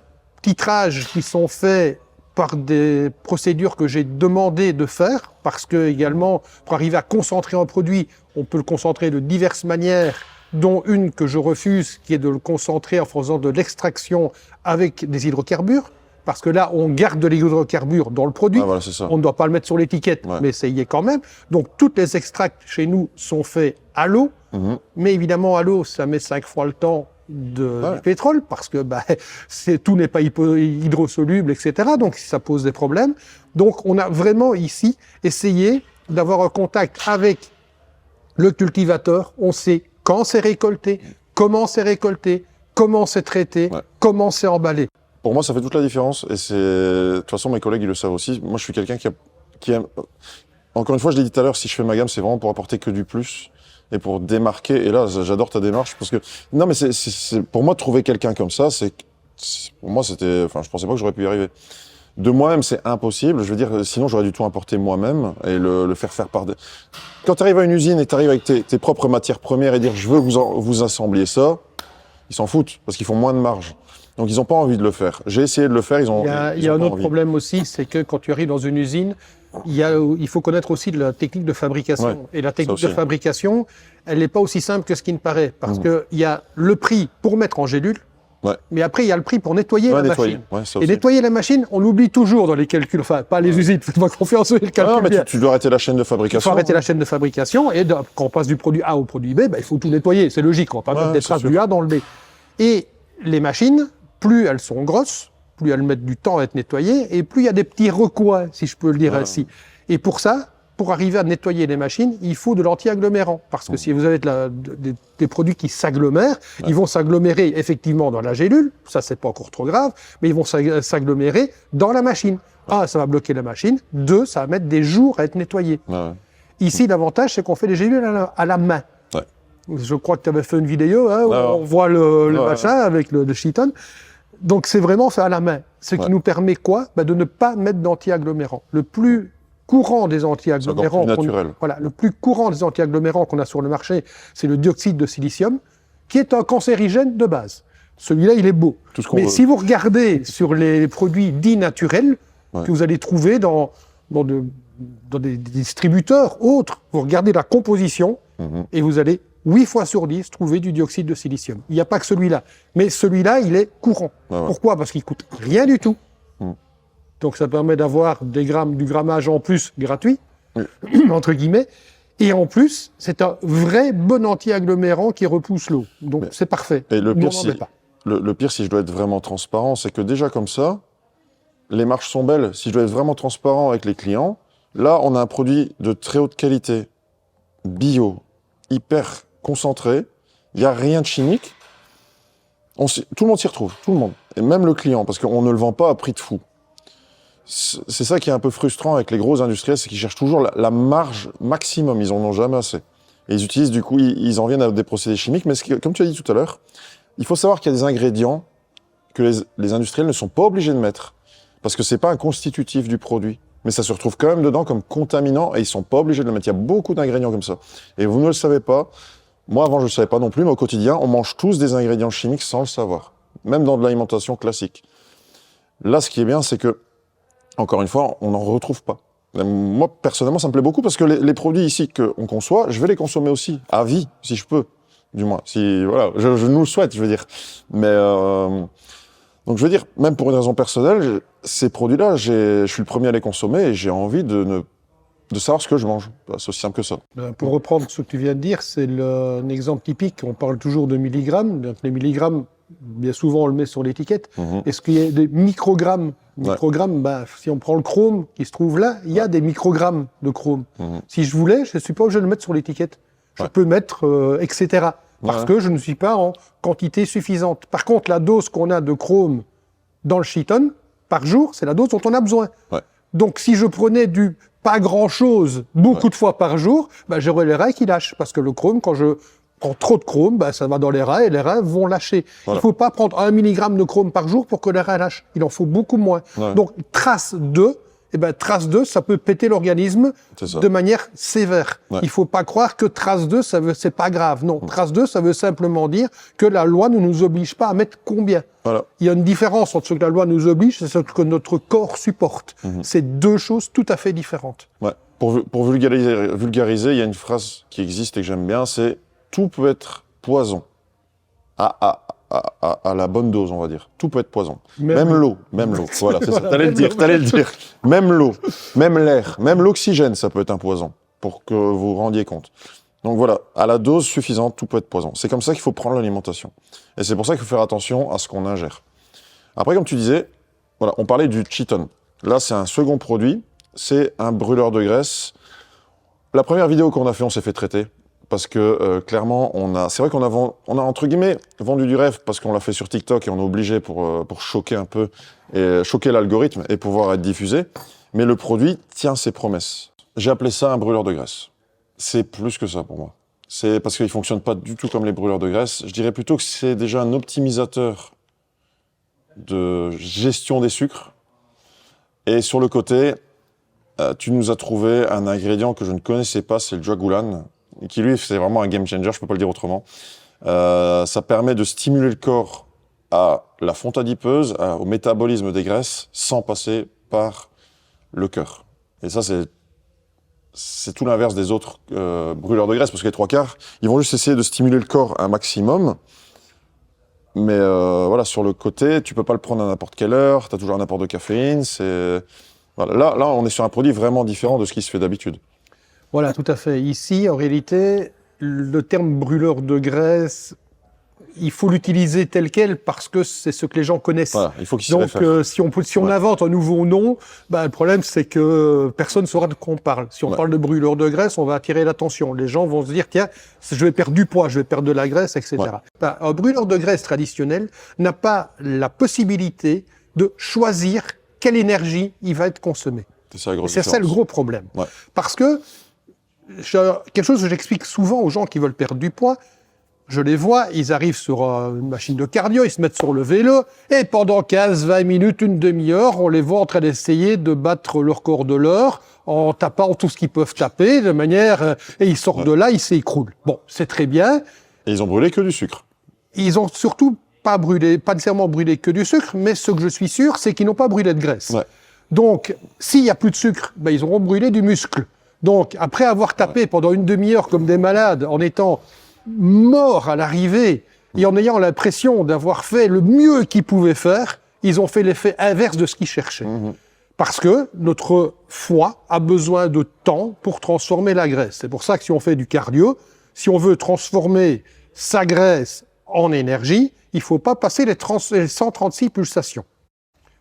titrages qui sont faits par des procédures que j'ai demandé de faire, parce que également, pour arriver à concentrer un produit, on peut le concentrer de diverses manières, dont une que je refuse, qui est de le concentrer en faisant de l'extraction avec des hydrocarbures. Parce que là, on garde de l'hydrocarbure dans le produit. Ah, voilà, c'est ça. On ne doit pas le mettre sur l'étiquette, mais ça y est quand même. Donc, toutes les extracts chez nous sont faits à l'eau. Mais évidemment, à l'eau, ça met 5 fois le temps du pétrole, parce que tout n'est pas hydrosoluble, etc. Donc, ça pose des problèmes. Donc, on a vraiment ici essayé d'avoir un contact avec le cultivateur. On sait quand c'est récolté, comment c'est traité, comment c'est emballé. Pour moi, ça fait toute la différence. Et de toute façon, mes collègues, ils le savent aussi. Moi, je suis quelqu'un qui aime... Encore une fois, je l'ai dit tout à l'heure, si je fais ma gamme, c'est vraiment pour apporter que du plus et pour démarquer. Et là, j'adore ta démarche parce que... Non, mais pour moi, trouver quelqu'un comme ça, pour moi, c'était... Enfin, je pensais pas que j'aurais pu y arriver. De moi-même, c'est impossible. Je veux dire, sinon, j'aurais dû tout importer moi-même et le faire par des... Quand tu arrives à une usine et tu arrives avec tes propres matières premières et dire, je veux que vous assembliez ça, ils s'en foutent parce qu'ils font moins de marge. Donc, ils n'ont pas envie de le faire. J'ai essayé de le faire, Il y a un autre problème aussi, c'est que quand tu arrives dans une usine, il faut connaître aussi de la technique de fabrication. Ouais, et la technique de fabrication, elle n'est pas aussi simple que ce qui ne paraît. Parce qu'il y a le prix pour mettre en gélule, mais après, il y a le prix pour nettoyer la machine. Et nettoyer la machine, on l'oublie toujours dans les calculs. Enfin, pas les usines, faites-moi confiance sur les calculs. Non, mais tu dois arrêter la chaîne de fabrication. Il faut arrêter la chaîne de fabrication. Et quand on passe du produit A au produit B, il faut tout nettoyer. C'est logique, on ne va pas mettre des traces du A dans le B. Et les machines, plus elles sont grosses, plus elles mettent du temps à être nettoyées, et plus il y a des petits recoins, si je peux le dire ainsi. Et pour ça, pour arriver à nettoyer les machines, il faut de l'anti-agglomérant. Parce que si vous avez des produits qui s'agglomèrent, ils vont s'agglomérer effectivement dans la gélule, ça c'est pas encore trop grave, mais ils vont s'agglomérer dans la machine. Un, ça va bloquer la machine. Deux, ça va mettre des jours à être nettoyé. Ici, l'avantage, c'est qu'on fait les gélules à la main. Je crois que tu avais fait une vidéo où on voit le machin avec le Cheaton. Donc, c'est vraiment fait à la main. Ce qui nous permet quoi ? De ne pas mettre d'anti-agglomérant. Le plus courant des anti-agglomérants, le plus courant des anti-agglomérants qu'on a sur le marché, c'est le dioxyde de silicium, qui est un cancérigène de base. Celui-là, il est beau. Mais si vous regardez sur les produits dits naturels, que vous allez trouver dans des distributeurs autres, vous regardez la composition et vous allez 8 fois sur 10 trouver du dioxyde de silicium. Il n'y a pas que celui-là. Mais celui-là, il est courant. Pourquoi ? Parce qu'il coûte rien du tout. Donc ça permet d'avoir du grammage en plus gratuit, entre guillemets. Et en plus, c'est un vrai bon anti-agglomérant qui repousse l'eau. Donc c'est parfait. Et le pire, si je dois être vraiment transparent, c'est que déjà comme ça, les marges sont belles. Si je dois être vraiment transparent avec les clients, là, on a un produit de très haute qualité, bio, hyper concentré, il n'y a rien de chimique. Tout le monde s'y retrouve, tout le monde. Et même le client, parce qu'on ne le vend pas à prix de fou. C'est ça qui est un peu frustrant avec les gros industriels, c'est qu'ils cherchent toujours la marge maximum, ils en ont jamais assez. Et ils utilisent, du coup, ils en viennent à des procédés chimiques, mais comme tu as dit tout à l'heure, il faut savoir qu'il y a des ingrédients que les industriels ne sont pas obligés de mettre, parce que c'est pas un constitutif du produit. Mais ça se retrouve quand même dedans comme contaminant et ils sont pas obligés de le mettre. Il y a beaucoup d'ingrédients comme ça. Et vous ne le savez pas. Moi, avant, je ne le savais pas non plus, mais au quotidien, on mange tous des ingrédients chimiques sans le savoir. Même dans de l'alimentation classique. Là, ce qui est bien, c'est que, encore une fois, on n'en retrouve pas. Moi, personnellement, ça me plaît beaucoup parce que les produits ici qu'on conçoit, je vais les consommer aussi, à vie, si je peux. Du moins, je nous le souhaite, je veux dire. Mais, donc, je veux dire, même pour une raison personnelle, ces produits-là, je suis le premier à les consommer et j'ai envie de savoir ce que je mange. C'est aussi simple que ça. Pour reprendre ce que tu viens de dire, c'est un exemple typique. On parle toujours de milligrammes. Donc, les milligrammes, bien souvent, on le met sur l'étiquette. Est-ce qu'il y a des microgrammes ? Microgrammes, si on prend le chrome qui se trouve là, il y a des microgrammes de chrome. Si je voulais, je ne suis pas obligé de le mettre sur l'étiquette. Je peux mettre, etc. Parce que je ne suis pas en quantité suffisante. Par contre, la dose qu'on a de chrome dans le Cheaton, par jour, c'est la dose dont on a besoin. Donc, si je prenais du pas grand-chose beaucoup de fois par jour, j'aurais les reins qui lâchent. Parce que le chrome, quand je prends trop de chrome, ça va dans les reins et les reins vont lâcher. Il ne faut pas prendre 1 milligramme de chrome par jour pour que les reins lâchent. Il en faut beaucoup moins. Donc, trace 2, trace 2, ça peut péter l'organisme de manière sévère. Il ne faut pas croire que trace 2, c'est pas grave. Non, trace 2, ça veut simplement dire que la loi ne nous oblige pas à mettre combien. Il y a une différence entre ce que la loi nous oblige et ce que notre corps supporte. C'est deux choses tout à fait différentes. Pour vulgariser, il y a une phrase qui existe et que j'aime bien, c'est « tout peut être poison ». À la bonne dose, on va dire. Tout peut être poison. Même l'eau. Voilà, c'est ça. T'allais le dire. Même l'eau, même l'air, même l'oxygène, ça peut être un poison, pour que vous vous rendiez compte. Donc voilà, à la dose suffisante, tout peut être poison. C'est comme ça qu'il faut prendre l'alimentation. Et c'est pour ça qu'il faut faire attention à ce qu'on ingère. Après, comme tu disais, voilà, on parlait du Cheaton. Là, c'est un second produit. C'est un brûleur de graisse. La première vidéo qu'on a fait, on s'est fait traiter. Parce que clairement, c'est vrai qu'on a entre guillemets vendu du rêve parce qu'on l'a fait sur TikTok et on est obligé pour choquer un peu et choquer l'algorithme et pouvoir être diffusé. Mais le produit tient ses promesses. J'ai appelé ça un brûleur de graisse. C'est plus que ça pour moi. C'est parce qu'il fonctionne pas du tout comme les brûleurs de graisse. Je dirais plutôt que c'est déjà un optimisateur de gestion des sucres. Et sur le côté, tu nous as trouvé un ingrédient que je ne connaissais pas, c'est le Jagulan. Qui lui, c'est vraiment un game changer, je peux pas le dire autrement. Ça permet de stimuler le corps à la fonte adipeuse, au métabolisme des graisses, sans passer par le cœur. Et ça, c'est tout l'inverse des autres brûleurs de graisse, parce que les 3/4, ils vont juste essayer de stimuler le corps un maximum. Mais voilà, sur le côté, tu peux pas le prendre à n'importe quelle heure, tu as toujours un apport de caféine. Voilà. Là, on est sur un produit vraiment différent de ce qui se fait d'habitude. Voilà, tout à fait. Ici, en réalité, le terme brûleur de graisse, il faut l'utiliser tel quel parce que c'est ce que les gens connaissent. Voilà, il faut qu'ils s'y Donc, réfèrent. si on invente un nouveau nom, le problème, c'est que personne ne saura de quoi on parle. Si on parle de brûleur de graisse, on va attirer l'attention. Les gens vont se dire, tiens, je vais perdre du poids, je vais perdre de la graisse, etc. Un brûleur de graisse traditionnel n'a pas la possibilité de choisir quelle énergie il va être consommé. C'est ça le gros problème. Ouais. Parce que, quelque chose que j'explique souvent aux gens qui veulent perdre du poids, je les vois, ils arrivent sur une machine de cardio, ils se mettent sur le vélo, et pendant 15, 20 minutes, une demi-heure, on les voit en train d'essayer de battre leur corps de l'heure, en tapant tout ce qu'ils peuvent taper, de manière... et ils sortent de là, ils s'écroulent. Bon, c'est très bien. Et ils ont brûlé que du sucre. Ils ont surtout pas nécessairement brûlé que du sucre, mais ce que je suis sûr, c'est qu'ils n'ont pas brûlé de graisse. Ouais. Donc, s'il n'y a plus de sucre, ils auront brûlé du muscle. Donc, après avoir tapé pendant une demi-heure comme des malades, en étant morts à l'arrivée, et en ayant l'impression d'avoir fait le mieux qu'ils pouvaient faire, ils ont fait l'effet inverse de ce qu'ils cherchaient. Parce que notre foie a besoin de temps pour transformer la graisse. C'est pour ça que si on fait du cardio, si on veut transformer sa graisse en énergie, il ne faut pas passer les 136 pulsations.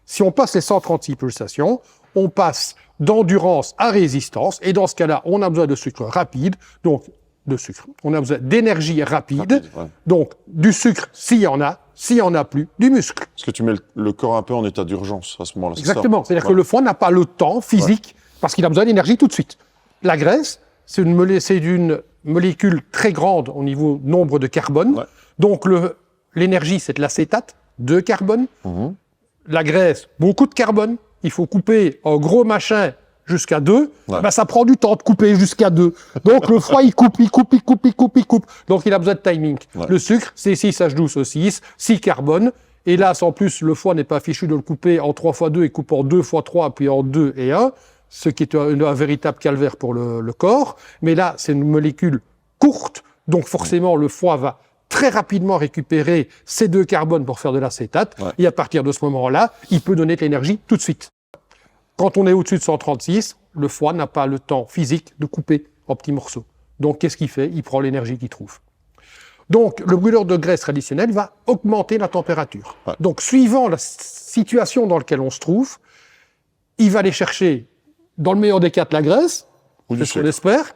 Si on passe les 136 pulsations, on passe d'endurance à résistance, et dans ce cas-là, on a besoin de sucre rapide, donc de sucre. On a besoin d'énergie rapide, donc du sucre s'il y en a plus, du muscle. Parce que tu mets le corps un peu en état d'urgence à ce moment-là. Exactement, c'est-à-dire que le foie n'a pas le temps physique, parce qu'il a besoin d'énergie tout de suite. La graisse, c'est une molécule très grande au niveau nombre de carbone, donc l'énergie c'est de l'acétate, 2 carbone. La graisse, beaucoup de carbone. Il faut couper un gros machin jusqu'à 2. Ça prend du temps de couper jusqu'à 2. Donc le foie, il coupe. Donc il a besoin de timing. Le sucre, c'est 6H12O6, 6 carbone. Hélas, en plus, le foie n'est pas fichu de le couper en 3x2, il coupe en 2x3, puis en 2 et 1, ce qui est un véritable calvaire pour le corps. Mais là, c'est une molécule courte, donc forcément, le foie va très rapidement récupérer ces 2 carbones pour faire de l'acétate, et à partir de ce moment-là, il peut donner de l'énergie tout de suite. Quand on est au-dessus de 136, le foie n'a pas le temps physique de couper en petits morceaux. Donc, qu'est-ce qu'il fait? Il prend l'énergie qu'il trouve. Donc, le brûleur de graisse traditionnel va augmenter la température. Donc, suivant la situation dans laquelle on se trouve, il va aller chercher, dans le meilleur des cas, de la graisse, c'est ce qu'on espère.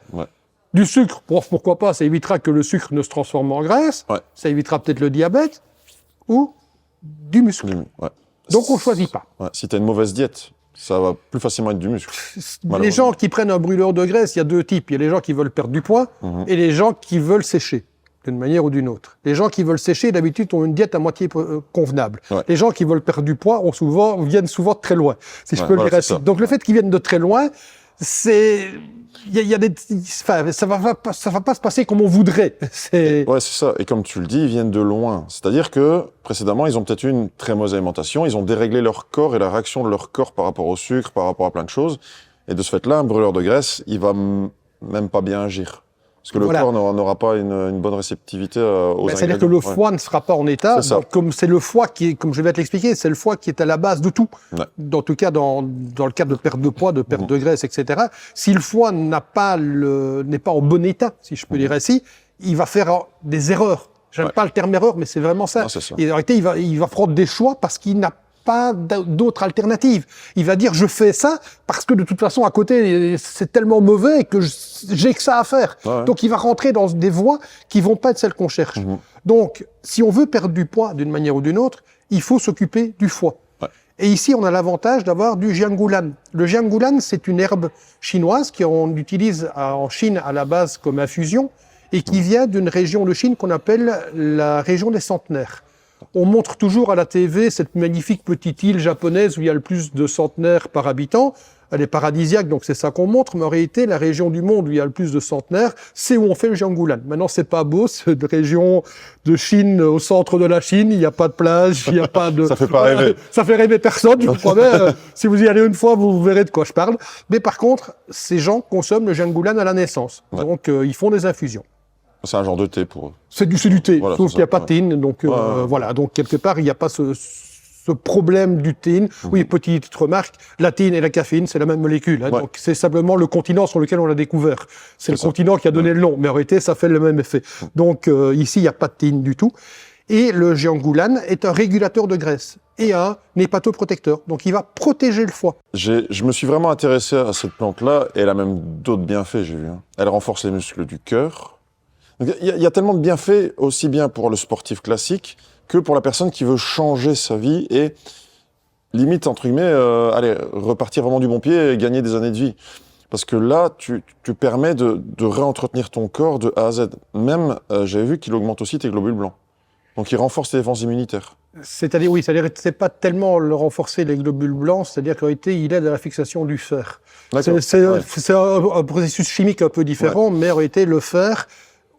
Du sucre, pourquoi pas, ça évitera que le sucre ne se transforme en graisse, ça évitera peut-être le diabète, ou du muscle. Donc on ne choisit pas. Si tu as une mauvaise diète, ça va plus facilement être du muscle. Les gens qui prennent un brûleur de graisse, il y a 2 types. Il y a les gens qui veulent perdre du poids et les gens qui veulent sécher, d'une manière ou d'une autre. Les gens qui veulent sécher, d'habitude, ont une diète à moitié convenable. Les gens qui veulent perdre du poids viennent souvent de très loin, si je peux le dire ainsi. Donc le fait qu'ils viennent de très loin, c'est... ça va pas se passer comme on voudrait. C'est ça. Et comme tu le dis, ils viennent de loin. C'est-à-dire que, précédemment, ils ont peut-être eu une très mauvaise alimentation, ils ont déréglé leur corps et la réaction de leur corps par rapport au sucre, par rapport à plein de choses. Et de ce fait-là, un brûleur de graisse, il va même pas bien agir. Parce que le corps n'aura pas une bonne réceptivité aux ingrédients. C'est-à-dire que le foie ne sera pas en état. Donc, comme c'est le foie comme je vais te l'expliquer, c'est le foie qui est à la base de tout. En tout cas, dans le cas de perte de poids, de perte de graisse, etc. Si le foie n'est pas en bon état, si je peux dire ainsi, il va faire des erreurs. J'aime pas le terme erreur, mais c'est vraiment ça. Et en réalité, il va prendre des choix parce qu'il n'a pas d'autre alternative. Il va dire, je fais ça parce que de toute façon, à côté, c'est tellement mauvais que j'ai que ça à faire. Donc, il va rentrer dans des voies qui vont pas être celles qu'on cherche. Donc, si on veut perdre du poids d'une manière ou d'une autre, il faut s'occuper du foie. Et ici, on a l'avantage d'avoir du jiangulan. Le jiangulan, c'est une herbe chinoise qu'on utilise en Chine à la base comme infusion et qui vient d'une région de Chine qu'on appelle la région des centenaires. On montre toujours à la TV cette magnifique petite île japonaise où il y a le plus de centenaires par habitant. elle est paradisiaque, donc c'est ça qu'on montre, mais en réalité, la région du monde où il y a le plus de centenaires, c'est où on fait le Jianghulan. Maintenant, c'est pas beau, c'est une région de Chine, au centre de la Chine, il n'y a pas de plage, il n'y a pas de... Ça fait pas rêver. Ça fait rêver personne, je vous promets. Si vous y allez une fois, vous verrez de quoi je parle. Mais par contre, ces gens consomment le Jianghulan à la naissance. Ouais. Donc, ils font des infusions. C'est un genre de thé pour eux. C'est du thé, Voilà, sauf c'est qu'il n'y a ça, pas de théine. Donc, voilà. Donc, quelque part, il n'y a pas ce problème du théine. Oui, petite remarque, la théine et la caféine, c'est la même molécule. Hein, Ouais. donc, c'est simplement le continent sur lequel on l'a découvert. C'est le ça. continent qui a donné le nom. Mais en réalité, ça fait le même effet. Donc, ici, il n'y a pas de théine du tout. Et le Jianghulan est un régulateur de graisse et un hépatoprotecteur. Donc, il va protéger le foie. Je me suis vraiment intéressé à cette plante-là, et elle a même d'autres bienfaits, j'ai vu. Hein. Elle renforce les muscles du cœur. Il y a tellement de bienfaits, aussi bien pour le sportif classique que pour la personne qui veut changer sa vie et limite, entre guillemets, repartir vraiment du bon pied et gagner des années de vie. Parce que là, tu permets de réentretenir ton corps de A à Z. Même, j'avais vu qu'il augmente aussi tes globules blancs. Donc, il renforce tes défenses immunitaires. C'est-à-dire, oui, c'est pas tellement le renforcer les globules blancs, c'est-à-dire qu'en réalité, il aide à la fixation du fer. D'accord. C'est un processus chimique un peu différent, mais en réalité, le fer,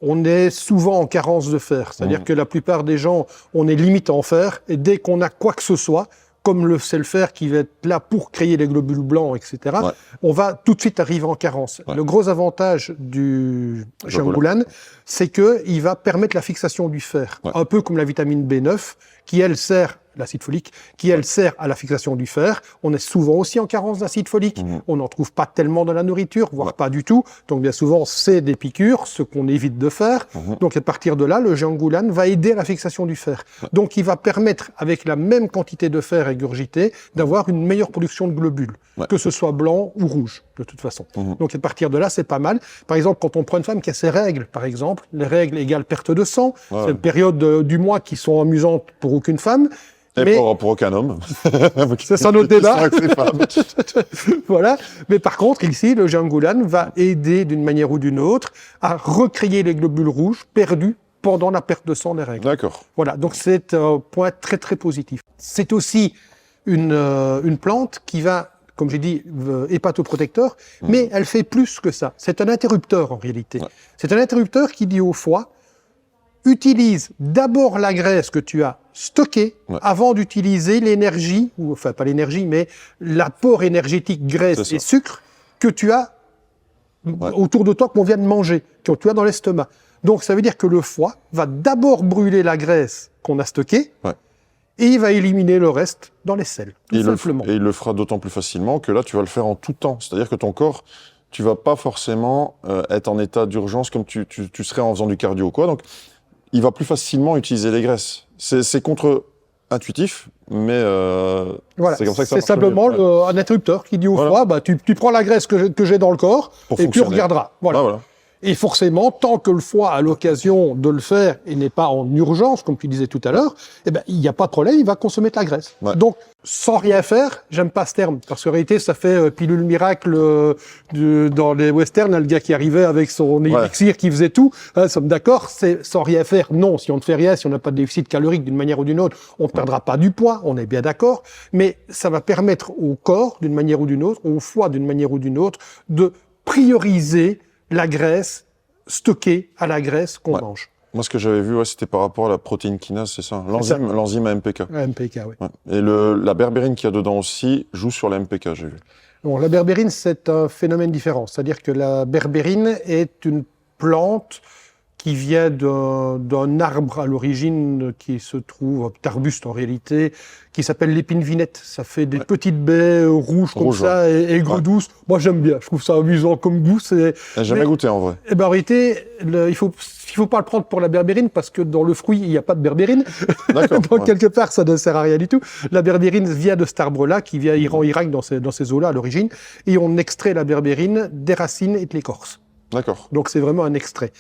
on est souvent en carence de fer. C'est-à-dire que la plupart des gens, on est limite en fer, et dès qu'on a quoi que ce soit, comme c'est le fer qui va être là pour créer les globules blancs, etc., on va tout de suite arriver en carence. Le gros avantage du Jianghulan, c'est qu'il va permettre la fixation du fer. Un peu comme la vitamine B9, qui elle sert, l'acide folique, qui elle sert à la fixation du fer. On est souvent aussi en carence d'acide folique. On n'en trouve pas tellement dans la nourriture, voire pas du tout. Donc bien souvent, c'est des piqûres, ce qu'on évite de faire. Donc à partir de là, le Jianghulan va aider à la fixation du fer. Donc il va permettre, avec la même quantité de fer ingurgité, d'avoir une meilleure production de globules, que ce soit blanc ou rouge, de toute façon. Donc à partir de là, c'est pas mal. Par exemple, quand on prend une femme qui a ses règles, par exemple, les règles égale perte de sang, c'est une période du mois qui sont amusantes pour aucune femme. Et pour aucun homme. C'est ça notre débat. Avec Voilà. Mais par contre, ici, le Jianghulan va aider d'une manière ou d'une autre à recréer les globules rouges perdus pendant la perte de sang des règles. D'accord. Voilà. Donc c'est un point très très positif. C'est aussi une plante qui va, comme j'ai dit, hépatoprotecteur, mais elle fait plus que ça. C'est un interrupteur en réalité. C'est un interrupteur qui dit au foie, utilise d'abord la graisse que tu as stockée avant d'utiliser l'énergie, ou enfin pas l'énergie, mais l'apport énergétique graisse et sucre que tu as autour de toi, qu'on vient de manger, que tu as dans l'estomac. Donc ça veut dire que le foie va d'abord brûler la graisse qu'on a stockée et il va éliminer le reste dans les selles, tout simplement. Et il le fera d'autant plus facilement que là, tu vas le faire en tout temps. C'est-à-dire que ton corps, tu vas pas forcément être en état d'urgence comme tu serais en faisant du cardio, quoi. Donc, il va plus facilement utiliser les graisses. C'est contre-intuitif, mais voilà. C'est comme ça que ça marche. C'est simplement un interrupteur qui dit au foie, bah, tu prends la graisse que j'ai dans le corps et tu regarderas. Voilà. Et forcément, tant que le foie a l'occasion de le faire et n'est pas en urgence, comme tu disais tout à l'heure, eh ben, il n'y a pas de problème, il va consommer de la graisse. Donc, sans rien faire, j'aime pas ce terme, parce qu'en réalité, ça fait pilule miracle dans les westerns, le gars qui arrivait avec son élixir qui faisait tout. Hein, sommes d'accord, c'est sans rien faire. Non, si on ne fait rien, si on n'a pas de déficit calorique d'une manière ou d'une autre, on ne perdra pas du poids, on est bien d'accord, mais ça va permettre au corps, d'une manière ou d'une autre, au foie, d'une manière ou d'une autre, de prioriser la graisse stockée à la graisse qu'on mange. Moi, ce que j'avais vu, c'était par rapport à la protéine kinase, c'est ça. L'enzyme AMPK. AMPK, oui. Et la berbérine qu'il y a dedans aussi joue sur la MPK, j'ai vu. Bon, la berbérine, c'est un phénomène différent. C'est-à-dire que la berbérine est une plante qui vient d'un arbre à l'origine qui se trouve, un arbuste en réalité, qui s'appelle l'épine vinette. Ça fait des petites baies rouges comme ça et aigres douces. Moi, j'aime bien. Je trouve ça amusant comme goût. J'ai jamais goûté en vrai. Eh ben, en réalité, il faut pas le prendre pour la berbérine parce que dans le fruit, il n'y a pas de berbérine. Donc, quelque part, ça ne sert à rien du tout. La berbérine vient de cet arbre-là, qui vient Iran, Irak, dans ces eaux-là à l'origine. Et on extrait la berbérine des racines et de l'écorce. D'accord. Donc, c'est vraiment un extrait.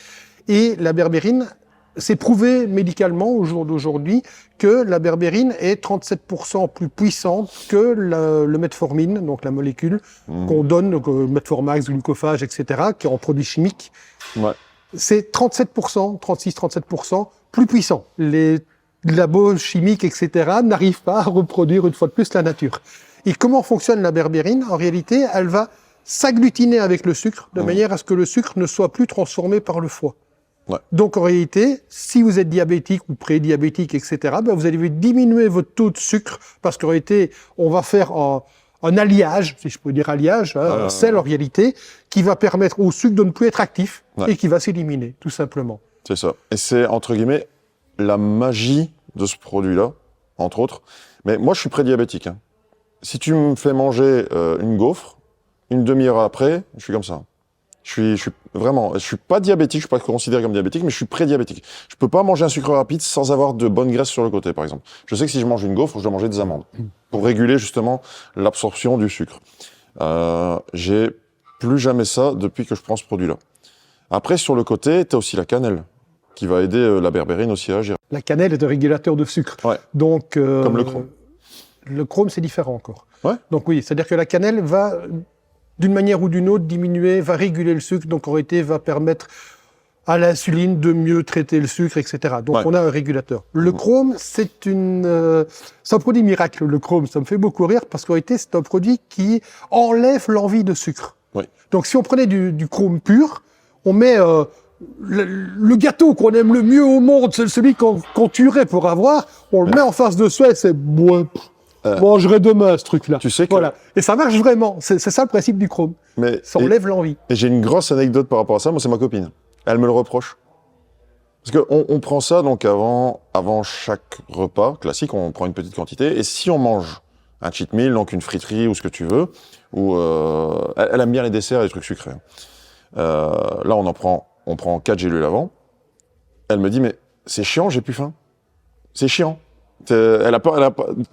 Et la berbérine, c'est prouvé médicalement au jour d'aujourd'hui que la berbérine est 37% plus puissante que le metformine, donc la molécule qu'on donne, donc metformax, glucophage, etc., qui est en produit chimique. C'est 37%, 36-37% plus puissant. Les labos chimiques, etc., n'arrivent pas à reproduire une fois de plus la nature. Et comment fonctionne la berbérine? En réalité, elle va s'agglutiner avec le sucre, de manière à ce que le sucre ne soit plus transformé par le foie. Ouais. Donc en réalité, si vous êtes diabétique ou prédiabétique, etc., ben, vous allez diminuer votre taux de sucre, parce qu'en réalité, on va faire un alliage, si je peux dire alliage, un sel en réalité, qui va permettre au sucre de ne plus être actif et qui va s'éliminer, tout simplement. C'est ça. Et c'est, entre guillemets, la magie de ce produit-là, entre autres. Mais moi, je suis prédiabétique. Hein. Si tu me fais manger une gaufre, une demi-heure après, je suis comme ça. Je suis pas diabétique, je suis pas considéré comme diabétique, mais je suis prédiabétique. Je peux pas manger un sucre rapide sans avoir de bonne graisse sur le côté, par exemple. Je sais que si je mange une gaufre, je dois manger des amandes pour réguler justement l'absorption du sucre. J'ai plus jamais ça depuis que je prends ce produit-là. Après, sur le côté, t'as aussi la cannelle qui va aider la berbérine aussi à agir. La cannelle est un régulateur de sucre. Ouais. Donc, Comme le chrome. Le chrome, c'est différent encore. Ouais. Donc oui, c'est-à-dire que la cannelle va, d'une manière ou d'une autre, diminuer, va réguler le sucre, donc en réalité va permettre à l'insuline de mieux traiter le sucre, etc. Donc on a un régulateur. Le chrome, c'est un produit miracle, le chrome. Ça me fait beaucoup rire parce qu'en réalité, c'est un produit qui enlève l'envie de sucre. Oui. Donc si on prenait du chrome pur, on met le gâteau qu'on aime le mieux au monde, c'est celui qu'on tuerait pour avoir, on le met en face de soi et c'est mangerai demain ce truc-là. Tu sais que... Voilà. Et ça marche vraiment. C'est ça le principe du chrome. Mais, ça enlève l'envie. Et j'ai une grosse anecdote par rapport à ça. Moi, c'est ma copine. Elle me le reproche. Parce qu'on prend ça donc avant chaque repas classique, on prend une petite quantité. Et si on mange un cheat meal, donc une friterie ou ce que tu veux, ou elle aime bien les desserts et les trucs sucrés. Là, on prend 4 gélules avant. Elle me dit, mais c'est chiant, j'ai plus faim. C'est chiant. Elle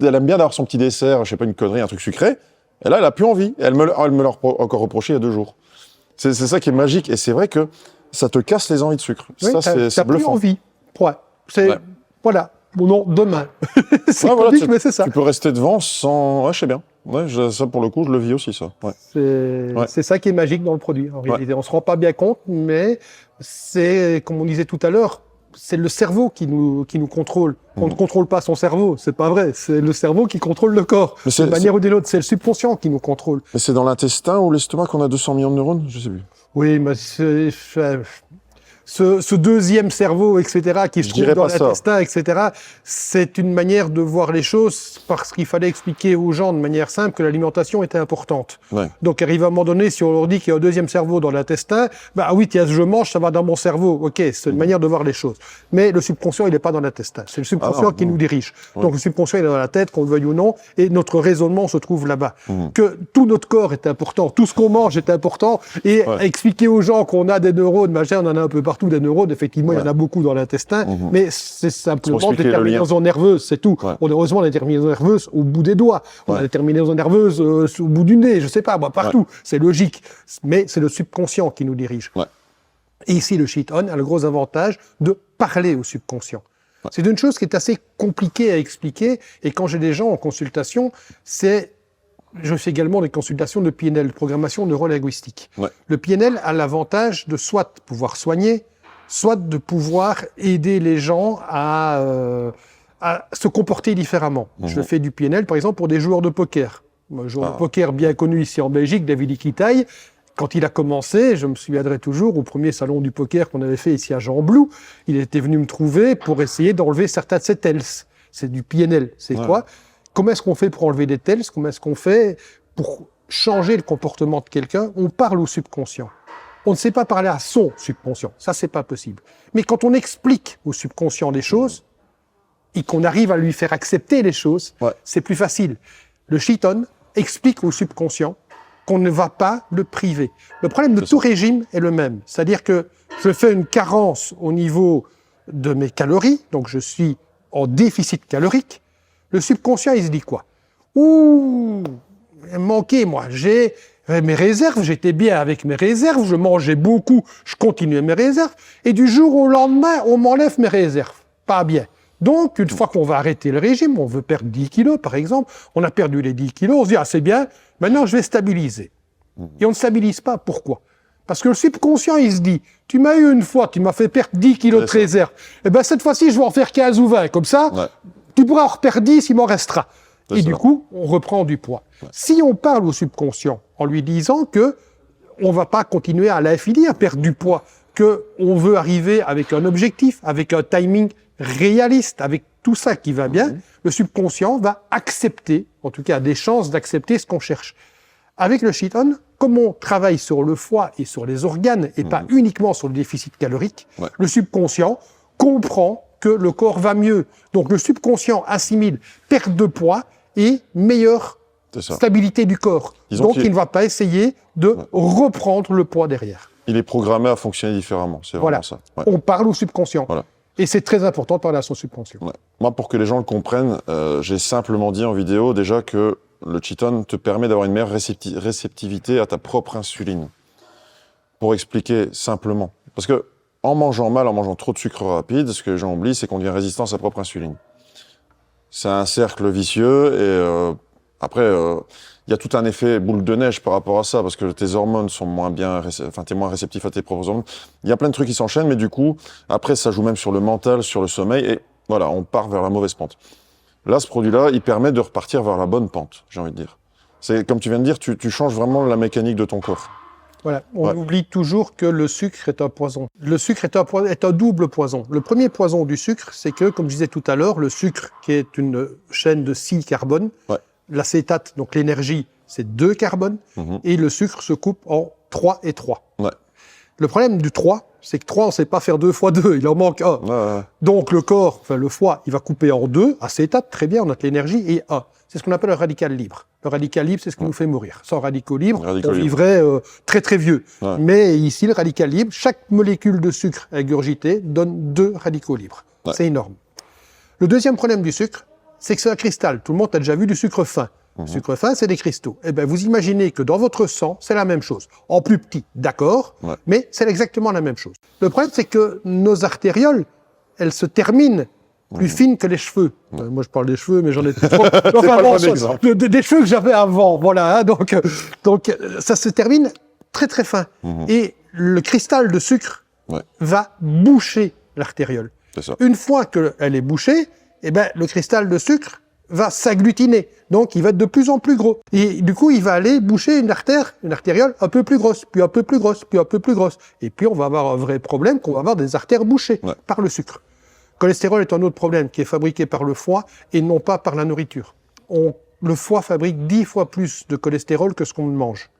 aime bien d'avoir son petit dessert, je sais pas, une connerie, un truc sucré. Et là, elle a plus envie. Elle me l'a encore reproché il y a 2 jours. C'est ça qui est magique. Et c'est vrai que ça te casse les envies de sucre. Oui, ça, c'est bluffant. Plus envie. Voilà. Bon, non, demain. C'est voilà, mais c'est ça. Tu peux rester devant sans... Ouais, je sais bien. Ouais, ça, pour le coup, je le vis aussi, ça. Ouais. C'est ça qui est magique dans le produit, en réalité. On se rend pas bien compte, mais c'est, comme on disait tout à l'heure, c'est le cerveau qui nous contrôle. On ne contrôle pas son cerveau, c'est pas vrai. C'est le cerveau qui contrôle le corps. De manière ou d'une autre, c'est le subconscient qui nous contrôle. Mais c'est dans l'intestin ou l'estomac qu'on a 200 millions de neurones? Je sais plus. Oui, mais ce deuxième cerveau, etc., qui se trouve dans l'intestin, etc., c'est une manière de voir les choses parce qu'il fallait expliquer aux gens de manière simple que l'alimentation était importante. Ouais. Donc, arrive à un moment donné, si on leur dit qu'il y a un deuxième cerveau dans l'intestin, bah oui, tiens, je mange, ça va dans mon cerveau. Ok, c'est une manière de voir les choses. Mais le subconscient, il n'est pas dans l'intestin. C'est le subconscient qui nous dirige. Ouais. Donc, le subconscient, il est dans la tête, qu'on le veuille ou non, et notre raisonnement se trouve là-bas. Que tout notre corps est important, tout ce qu'on mange est important, et expliquer aux gens qu'on a des neurones, machin, on en a un peu partout des neurones, effectivement, il y en a beaucoup dans l'intestin, mais c'est simplement des terminaisons nerveuses, c'est tout. On a heureusement des terminaisons nerveuses au bout des doigts, on a des terminaisons nerveuses au bout du nez, je sais pas, moi, partout. C'est logique, mais c'est le subconscient qui nous dirige. Et ici, le Cheat-On a le gros avantage de parler au subconscient. C'est une chose qui est assez compliquée à expliquer, et quand j'ai des gens en consultation, je fais également des consultations de PNL, de programmation neurolinguistique. Le PNL a l'avantage de soit pouvoir soigner, soit de pouvoir aider les gens à se comporter différemment. Je fais du PNL, par exemple, pour des joueurs de poker. Un joueur de poker bien connu ici en Belgique, David Iquitaille. Quand il a commencé, je me souviendrai toujours, au premier salon du poker qu'on avait fait ici à Jean-Blou, il était venu me trouver pour essayer d'enlever certains de ses tells. C'est du PNL. C'est quoi? Comment est-ce qu'on fait pour enlever des tells? Comment est-ce qu'on fait pour changer le comportement de quelqu'un? On parle au subconscient. On ne sait pas parler à son subconscient. Ça, c'est pas possible. Mais quand on explique au subconscient les choses, et qu'on arrive à lui faire accepter les choses, c'est plus facile. Le Cheat-On explique au subconscient qu'on ne va pas le priver. Le problème de tout régime est le même. C'est-à-dire que je fais une carence au niveau de mes calories, donc je suis en déficit calorique. Le subconscient, il se dit quoi? Ouh, il me manquait, moi. J'ai mes réserves, j'étais bien avec mes réserves, je mangeais beaucoup, je continuais mes réserves, et du jour au lendemain, on m'enlève mes réserves. Pas bien. Donc, une fois qu'on va arrêter le régime, on veut perdre 10 kilos, par exemple, on a perdu les 10 kilos, on se dit, ah, c'est bien, maintenant je vais stabiliser. Et on ne stabilise pas. Pourquoi? Parce que le subconscient, il se dit, tu m'as eu une fois, tu m'as fait perdre 10 kilos de réserve, et ben cette fois-ci, je vais en faire 15 ou 20, comme ça, tu pourras en reperdre 10, il m'en restera. Et du coup, on reprend du poids. Ouais. Si on parle au subconscient en lui disant que on va pas continuer à l'infini à perdre du poids, que on veut arriver avec un objectif, avec un timing réaliste, avec tout ça qui va bien, le subconscient va accepter, en tout cas a des chances d'accepter ce qu'on cherche. Avec le Chiton, comme on travaille sur le foie et sur les organes et pas uniquement sur le déficit calorique, le subconscient comprend que le corps va mieux. Donc le subconscient assimile perte de poids et meilleure stabilité du corps. Donc il ne va pas essayer de reprendre le poids derrière. Il est programmé à fonctionner différemment, c'est vraiment ça. Ouais. On parle au subconscient. Voilà. Et c'est très important de parler à son subconscient. Ouais. Moi, pour que les gens le comprennent, j'ai simplement dit en vidéo déjà que le Chiton te permet d'avoir une meilleure réceptivité à ta propre insuline. Pour expliquer simplement. Parce que en mangeant mal, en mangeant trop de sucre rapide, ce que les gens oublient, c'est qu'on devient résistant à sa propre insuline. C'est un cercle vicieux et après, il y a tout un effet boule de neige par rapport à ça, parce que tes hormones sont moins bien, t'es moins réceptif à tes propres hormones. Il y a plein de trucs qui s'enchaînent, mais du coup, après, ça joue même sur le mental, sur le sommeil, et voilà, on part vers la mauvaise pente. Là, ce produit-là, il permet de repartir vers la bonne pente, j'ai envie de dire. C'est, comme tu viens de dire, tu changes vraiment la mécanique de ton corps. Voilà, on oublie toujours que le sucre est un poison. Le sucre est un double poison. Le premier poison du sucre, c'est que, comme je disais tout à l'heure, le sucre, qui est une chaîne de 6 carbones, l'acétate, donc l'énergie, c'est 2 carbones, et le sucre se coupe en 3 et 3. Ouais. Le problème du 3, c'est que 3, on ne sait pas faire 2 fois 2, il en manque 1. Ouais. Donc le corps, enfin le foie, il va couper en 2, acétate, très bien, on a de l'énergie, et 1. C'est ce qu'on appelle un radical libre. Le radical libre, c'est ce qui nous fait mourir. Sans radicaux libres, on vivrait très très vieux. Ouais. Mais ici, le radical libre, chaque molécule de sucre ingurgitée donne 2 radicaux libres. Ouais. C'est énorme. Le deuxième problème du sucre, c'est que c'est un cristal. Tout le monde a déjà vu du sucre fin. Le sucre fin, c'est des cristaux. Eh bien, vous imaginez que dans votre sang, c'est la même chose. En plus petit, d'accord, mais c'est exactement la même chose. Le problème, c'est que nos artérioles, elles se terminent plus fines que les cheveux. Moi, je parle des cheveux, mais j'en ai trop. Enfin, bon, des cheveux que j'avais avant, voilà. Hein, donc, ça se termine très très fin. Et le cristal de sucre va boucher l'artériole. Une fois qu'elle est bouchée, eh ben, le cristal de sucre va s'agglutiner. Donc, il va être de plus en plus gros. Et du coup, il va aller boucher une artériole un peu plus grosse, puis un peu plus grosse, puis un peu plus grosse. Et puis, on va avoir un vrai problème qu'on va avoir des artères bouchées par le sucre. Le cholestérol est un autre problème qui est fabriqué par le foie et non pas par la nourriture. Le foie fabrique 10 fois plus de cholestérol que ce qu'on mange.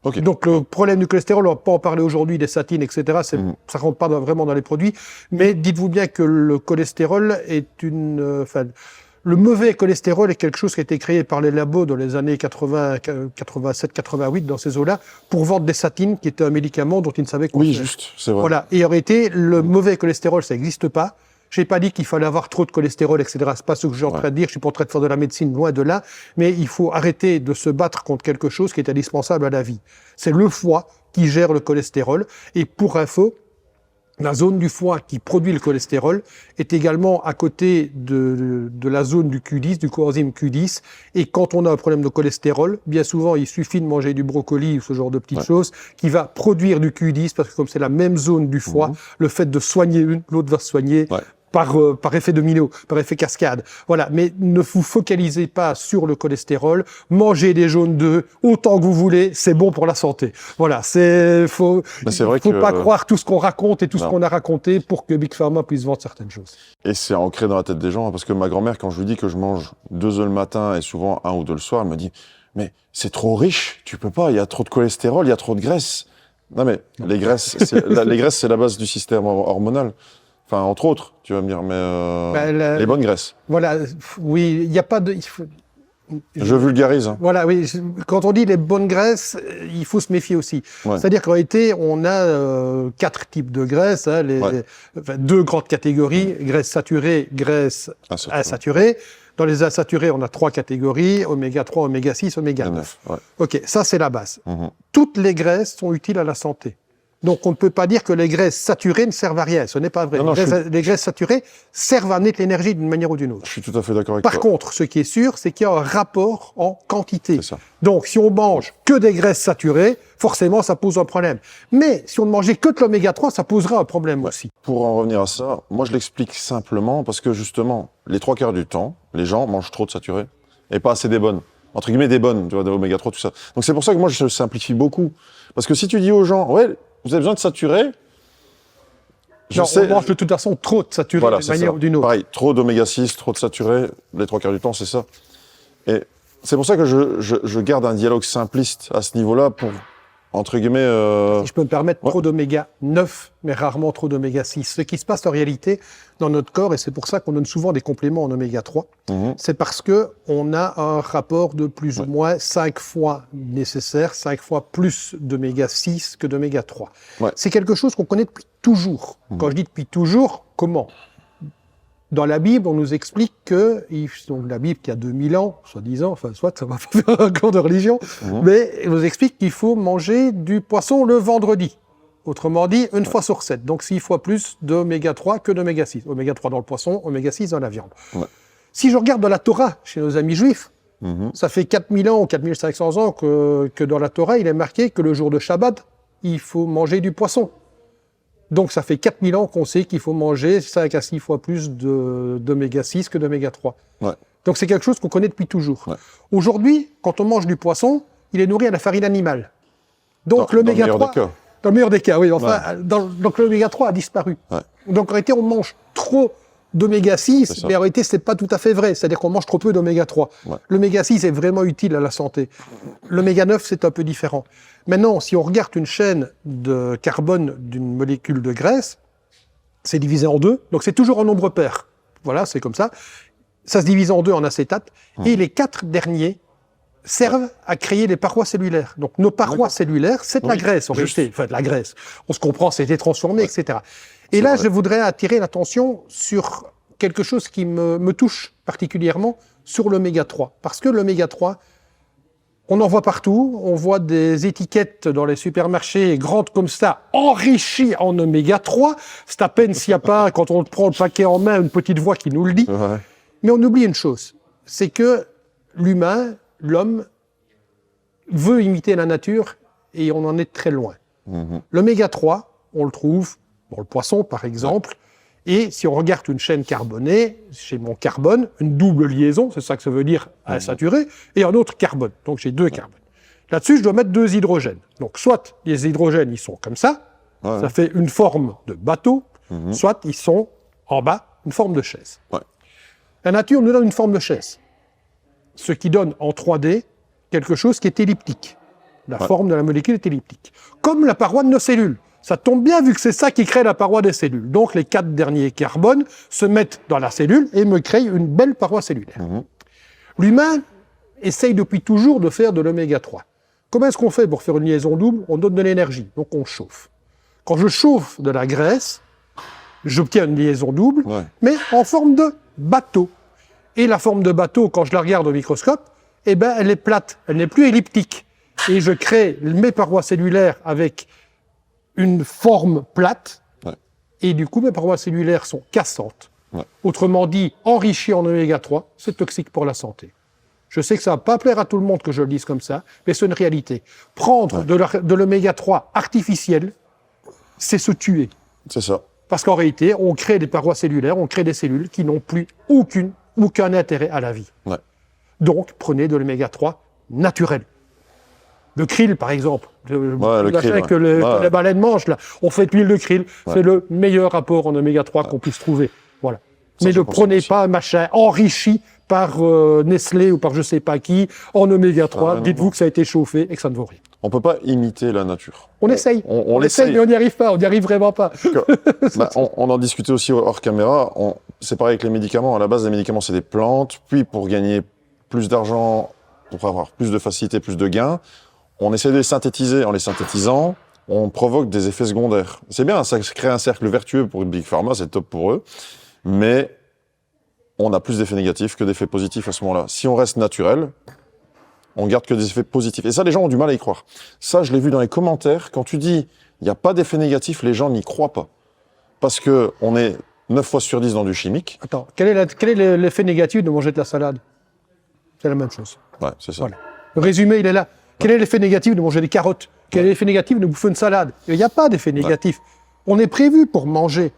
Okay. Donc, le problème du cholestérol, on ne va pas en parler aujourd'hui, des statines, etc. Ça ne rentre pas vraiment dans les produits. Mais dites-vous bien que le cholestérol est le mauvais cholestérol est quelque chose qui a été créé par les labos dans les années 80, 87, 88, dans ces eaux-là, pour vendre des statines, qui était un médicament dont ils ne savaient quoi faire. Oui, juste, c'est vrai. Voilà. Et en réalité, le mauvais cholestérol, ça n'existe pas. Je n'ai pas dit qu'il fallait avoir trop de cholestérol, etc. C'est pas ce que je suis en train de dire. Je suis pas en train de faire de la médecine, loin de là. Mais il faut arrêter de se battre contre quelque chose qui est indispensable à la vie. C'est le foie qui gère le cholestérol. Et pour info, la zone du foie qui produit le cholestérol est également à côté de la zone du Q10, du coenzyme Q10. Et quand on a un problème de cholestérol, bien souvent, il suffit de manger du brocoli ou ce genre de petites choses qui va produire du Q10 parce que comme c'est la même zone du foie, le fait de soigner une, l'autre va se soigner. Par effet domino, par effet cascade. Voilà. Mais ne vous focalisez pas sur le cholestérol. Mangez des jaunes d'œufs autant que vous voulez. C'est bon pour la santé. Voilà. Faut pas croire tout ce qu'on raconte et tout ce qu'on a raconté pour que Big Pharma puisse vendre certaines choses. Et c'est ancré dans la tête des gens, parce que ma grand-mère, quand je lui dis que je mange 2 œufs le matin et souvent 1 ou 2 le soir, elle me dit, mais c'est trop riche. Tu peux pas. Il y a trop de cholestérol, il y a trop de graisse. Non, mais les graisses, c'est la base du système hormonal. Enfin, entre autres, tu vas me dire, mais les bonnes graisses. Voilà, oui, il n'y a pas de... Je vulgarise. Hein. Voilà, oui, quand on dit les bonnes graisses, il faut se méfier aussi. C'est-à-dire qu'en réalité, on a 4 types de graisses, hein, 2 grandes catégories, graisses saturées, graisses insaturées. Dans les insaturées, on a 3 catégories, oméga 3, oméga 6, oméga 9. Ok, ça c'est la base. Toutes les graisses sont utiles à la santé. Donc, on ne peut pas dire que les graisses saturées ne servent à rien. Ce n'est pas vrai. Les graisses saturées servent à amener de l'énergie d'une manière ou d'une autre. Je suis tout à fait d'accord avec toi. Par contre, ce qui est sûr, c'est qu'il y a un rapport en quantité. C'est ça. Donc, si on mange que des graisses saturées, forcément, ça pose un problème. Mais si on ne mangeait que de l'oméga 3, ça posera un problème aussi. Pour en revenir à ça, moi, je l'explique simplement parce que, justement, les 3 quarts du temps, les gens mangent trop de saturés et pas assez des bonnes. Entre guillemets, des bonnes, tu vois, d'oméga 3, tout ça. Donc c'est pour ça que moi, je simplifie beaucoup. Parce que si tu dis aux gens, ouais, vous avez besoin de saturer, on mange de toute façon trop de saturé voilà, d'une manière ou d'une autre. Pareil, trop d'oméga 6, trop de saturé, les 3 quarts du temps, c'est ça. Et c'est pour ça que je garde un dialogue simpliste à ce niveau-là pour, entre guillemets... Si je peux me permettre, trop d'oméga 9, mais rarement trop d'oméga 6. Ce qui se passe en réalité dans notre corps, et c'est pour ça qu'on donne souvent des compléments en oméga 3, c'est parce qu'on a un rapport de plus ou moins 5 fois nécessaire, 5 fois plus d'oméga 6 que d'oméga 3. Ouais. C'est quelque chose qu'on connaît depuis toujours. Quand je dis depuis toujours, comment ? Dans la Bible, on nous explique que, donc la Bible qui a 2000 ans, soi-disant, enfin, soit ça va pas faire un cours de religion, mais elle nous explique qu'il faut manger du poisson le vendredi. Autrement dit, une fois sur 7. Donc 6 fois plus d'oméga 3 que d'oméga 6. Oméga 3 dans le poisson, oméga 6 dans la viande. Ouais. Si je regarde dans la Torah, chez nos amis juifs, ça fait 4000 ans ou 4500 ans que dans la Torah, il est marqué que le jour de Shabbat, il faut manger du poisson. Donc ça fait 4000 ans qu'on sait qu'il faut manger 5 à 6 fois plus d'oméga 6 que d'oméga 3. Ouais. Donc c'est quelque chose qu'on connaît depuis toujours. Ouais. Aujourd'hui, quand on mange du poisson, il est nourri à la farine animale. Donc l'oméga 3... Dans le meilleur des cas, oui. Enfin, donc l'oméga 3 a disparu. Ouais. Donc en réalité, on mange trop d'oméga 6, mais en réalité, c'est pas tout à fait vrai. C'est-à-dire qu'on mange trop peu d'oméga 3. Ouais. L'oméga 6 est vraiment utile à la santé. L'oméga 9, c'est un peu différent. Maintenant, si on regarde une chaîne de carbone d'une molécule de graisse, c'est divisé en deux. Donc c'est toujours en nombre pair. Voilà, c'est comme ça. Ça se divise en deux en acétate. Et les 4 derniers servent à créer les parois cellulaires. Donc nos parois cellulaires, c'est de la graisse en réalité. Enfin, de la graisse. On se comprend, c'était transformé, etc. Et là, je voudrais attirer l'attention sur quelque chose qui me touche particulièrement, sur l'oméga 3. Parce que l'oméga 3, on en voit partout. On voit des étiquettes dans les supermarchés grandes comme ça, enrichies en oméga 3. C'est à peine s'il n'y a pas, quand on prend le paquet en main, une petite voix qui nous le dit. Ouais. Mais on oublie une chose, c'est que l'homme veut imiter la nature et on en est très loin. L'oméga 3, on le trouve dans le poisson, par exemple, et si on regarde une chaîne carbonée, j'ai mon carbone, une double liaison, c'est ça que ça veut dire insaturé, et un autre carbone. Donc j'ai 2 carbones. Là-dessus, je dois mettre 2 hydrogènes. Donc soit les hydrogènes, ils sont comme ça, ça fait une forme de bateau, soit ils sont en bas, une forme de chaise. La nature nous donne une forme de chaise, ce qui donne en 3D quelque chose qui est elliptique. La forme de la molécule est elliptique. Comme la paroi de nos cellules. Ça tombe bien vu que c'est ça qui crée la paroi des cellules. Donc les 4 derniers carbones se mettent dans la cellule et me créent une belle paroi cellulaire. L'humain essaye depuis toujours de faire de l'oméga 3. Comment est-ce qu'on fait pour faire une liaison double? On donne de l'énergie, donc on chauffe. Quand je chauffe de la graisse, j'obtiens une liaison double, mais en forme de bateau. Et la forme de bateau, quand je la regarde au microscope, eh ben, elle est plate, elle n'est plus elliptique. Et je crée mes parois cellulaires avec une forme plate, et du coup, mes parois cellulaires sont cassantes. Autrement dit, enrichies en oméga 3, c'est toxique pour la santé. Je sais que ça ne va pas plaire à tout le monde que je le dise comme ça, mais c'est une réalité. Prendre de l'oméga 3 artificiel, c'est se tuer. C'est ça. Parce qu'en réalité, on crée des parois cellulaires, on crée des cellules qui n'ont plus aucun intérêt à la vie. Donc, prenez de l'oméga 3 naturel. Le krill, par exemple, le krill, que les baleines mangent, là, on fait de l'huile de krill, c'est le meilleur apport en oméga 3 qu'on puisse trouver. Voilà. Mais ne prenez pas un machin enrichi par Nestlé ou par je sais pas qui en oméga 3. Dites-vous que ça a été chauffé et que ça ne vaut rien. On peut pas imiter la nature. On essaye. On essaye, mais on n'y arrive pas. On n'y arrive vraiment pas. On en discutait aussi hors caméra. C'est pareil avec les médicaments. À la base, les médicaments, c'est des plantes. Puis, pour gagner plus d'argent, pour avoir plus de facilité, plus de gains, on essaie de les synthétiser. En les synthétisant, on provoque des effets secondaires. C'est bien, ça crée un cercle vertueux pour Big Pharma, c'est top pour eux. Mais on a plus d'effets négatifs que d'effets positifs à ce moment-là. Si on reste naturel, on garde que des effets positifs. Et ça, les gens ont du mal à y croire. Ça, je l'ai vu dans les commentaires. Quand tu dis il n'y a pas d'effet négatif, les gens n'y croient pas. Parce que on est 9 fois sur 10 dans du chimique. Attends, quel est l'effet négatif de manger de la salade? C'est la même chose. Ouais, c'est ça. Voilà. Le résumé, il est là. Quel est l'effet négatif de manger des carottes? Quel est l'effet négatif de bouffer une salade? Il n'y a pas d'effet négatif. On est prévu pour manger.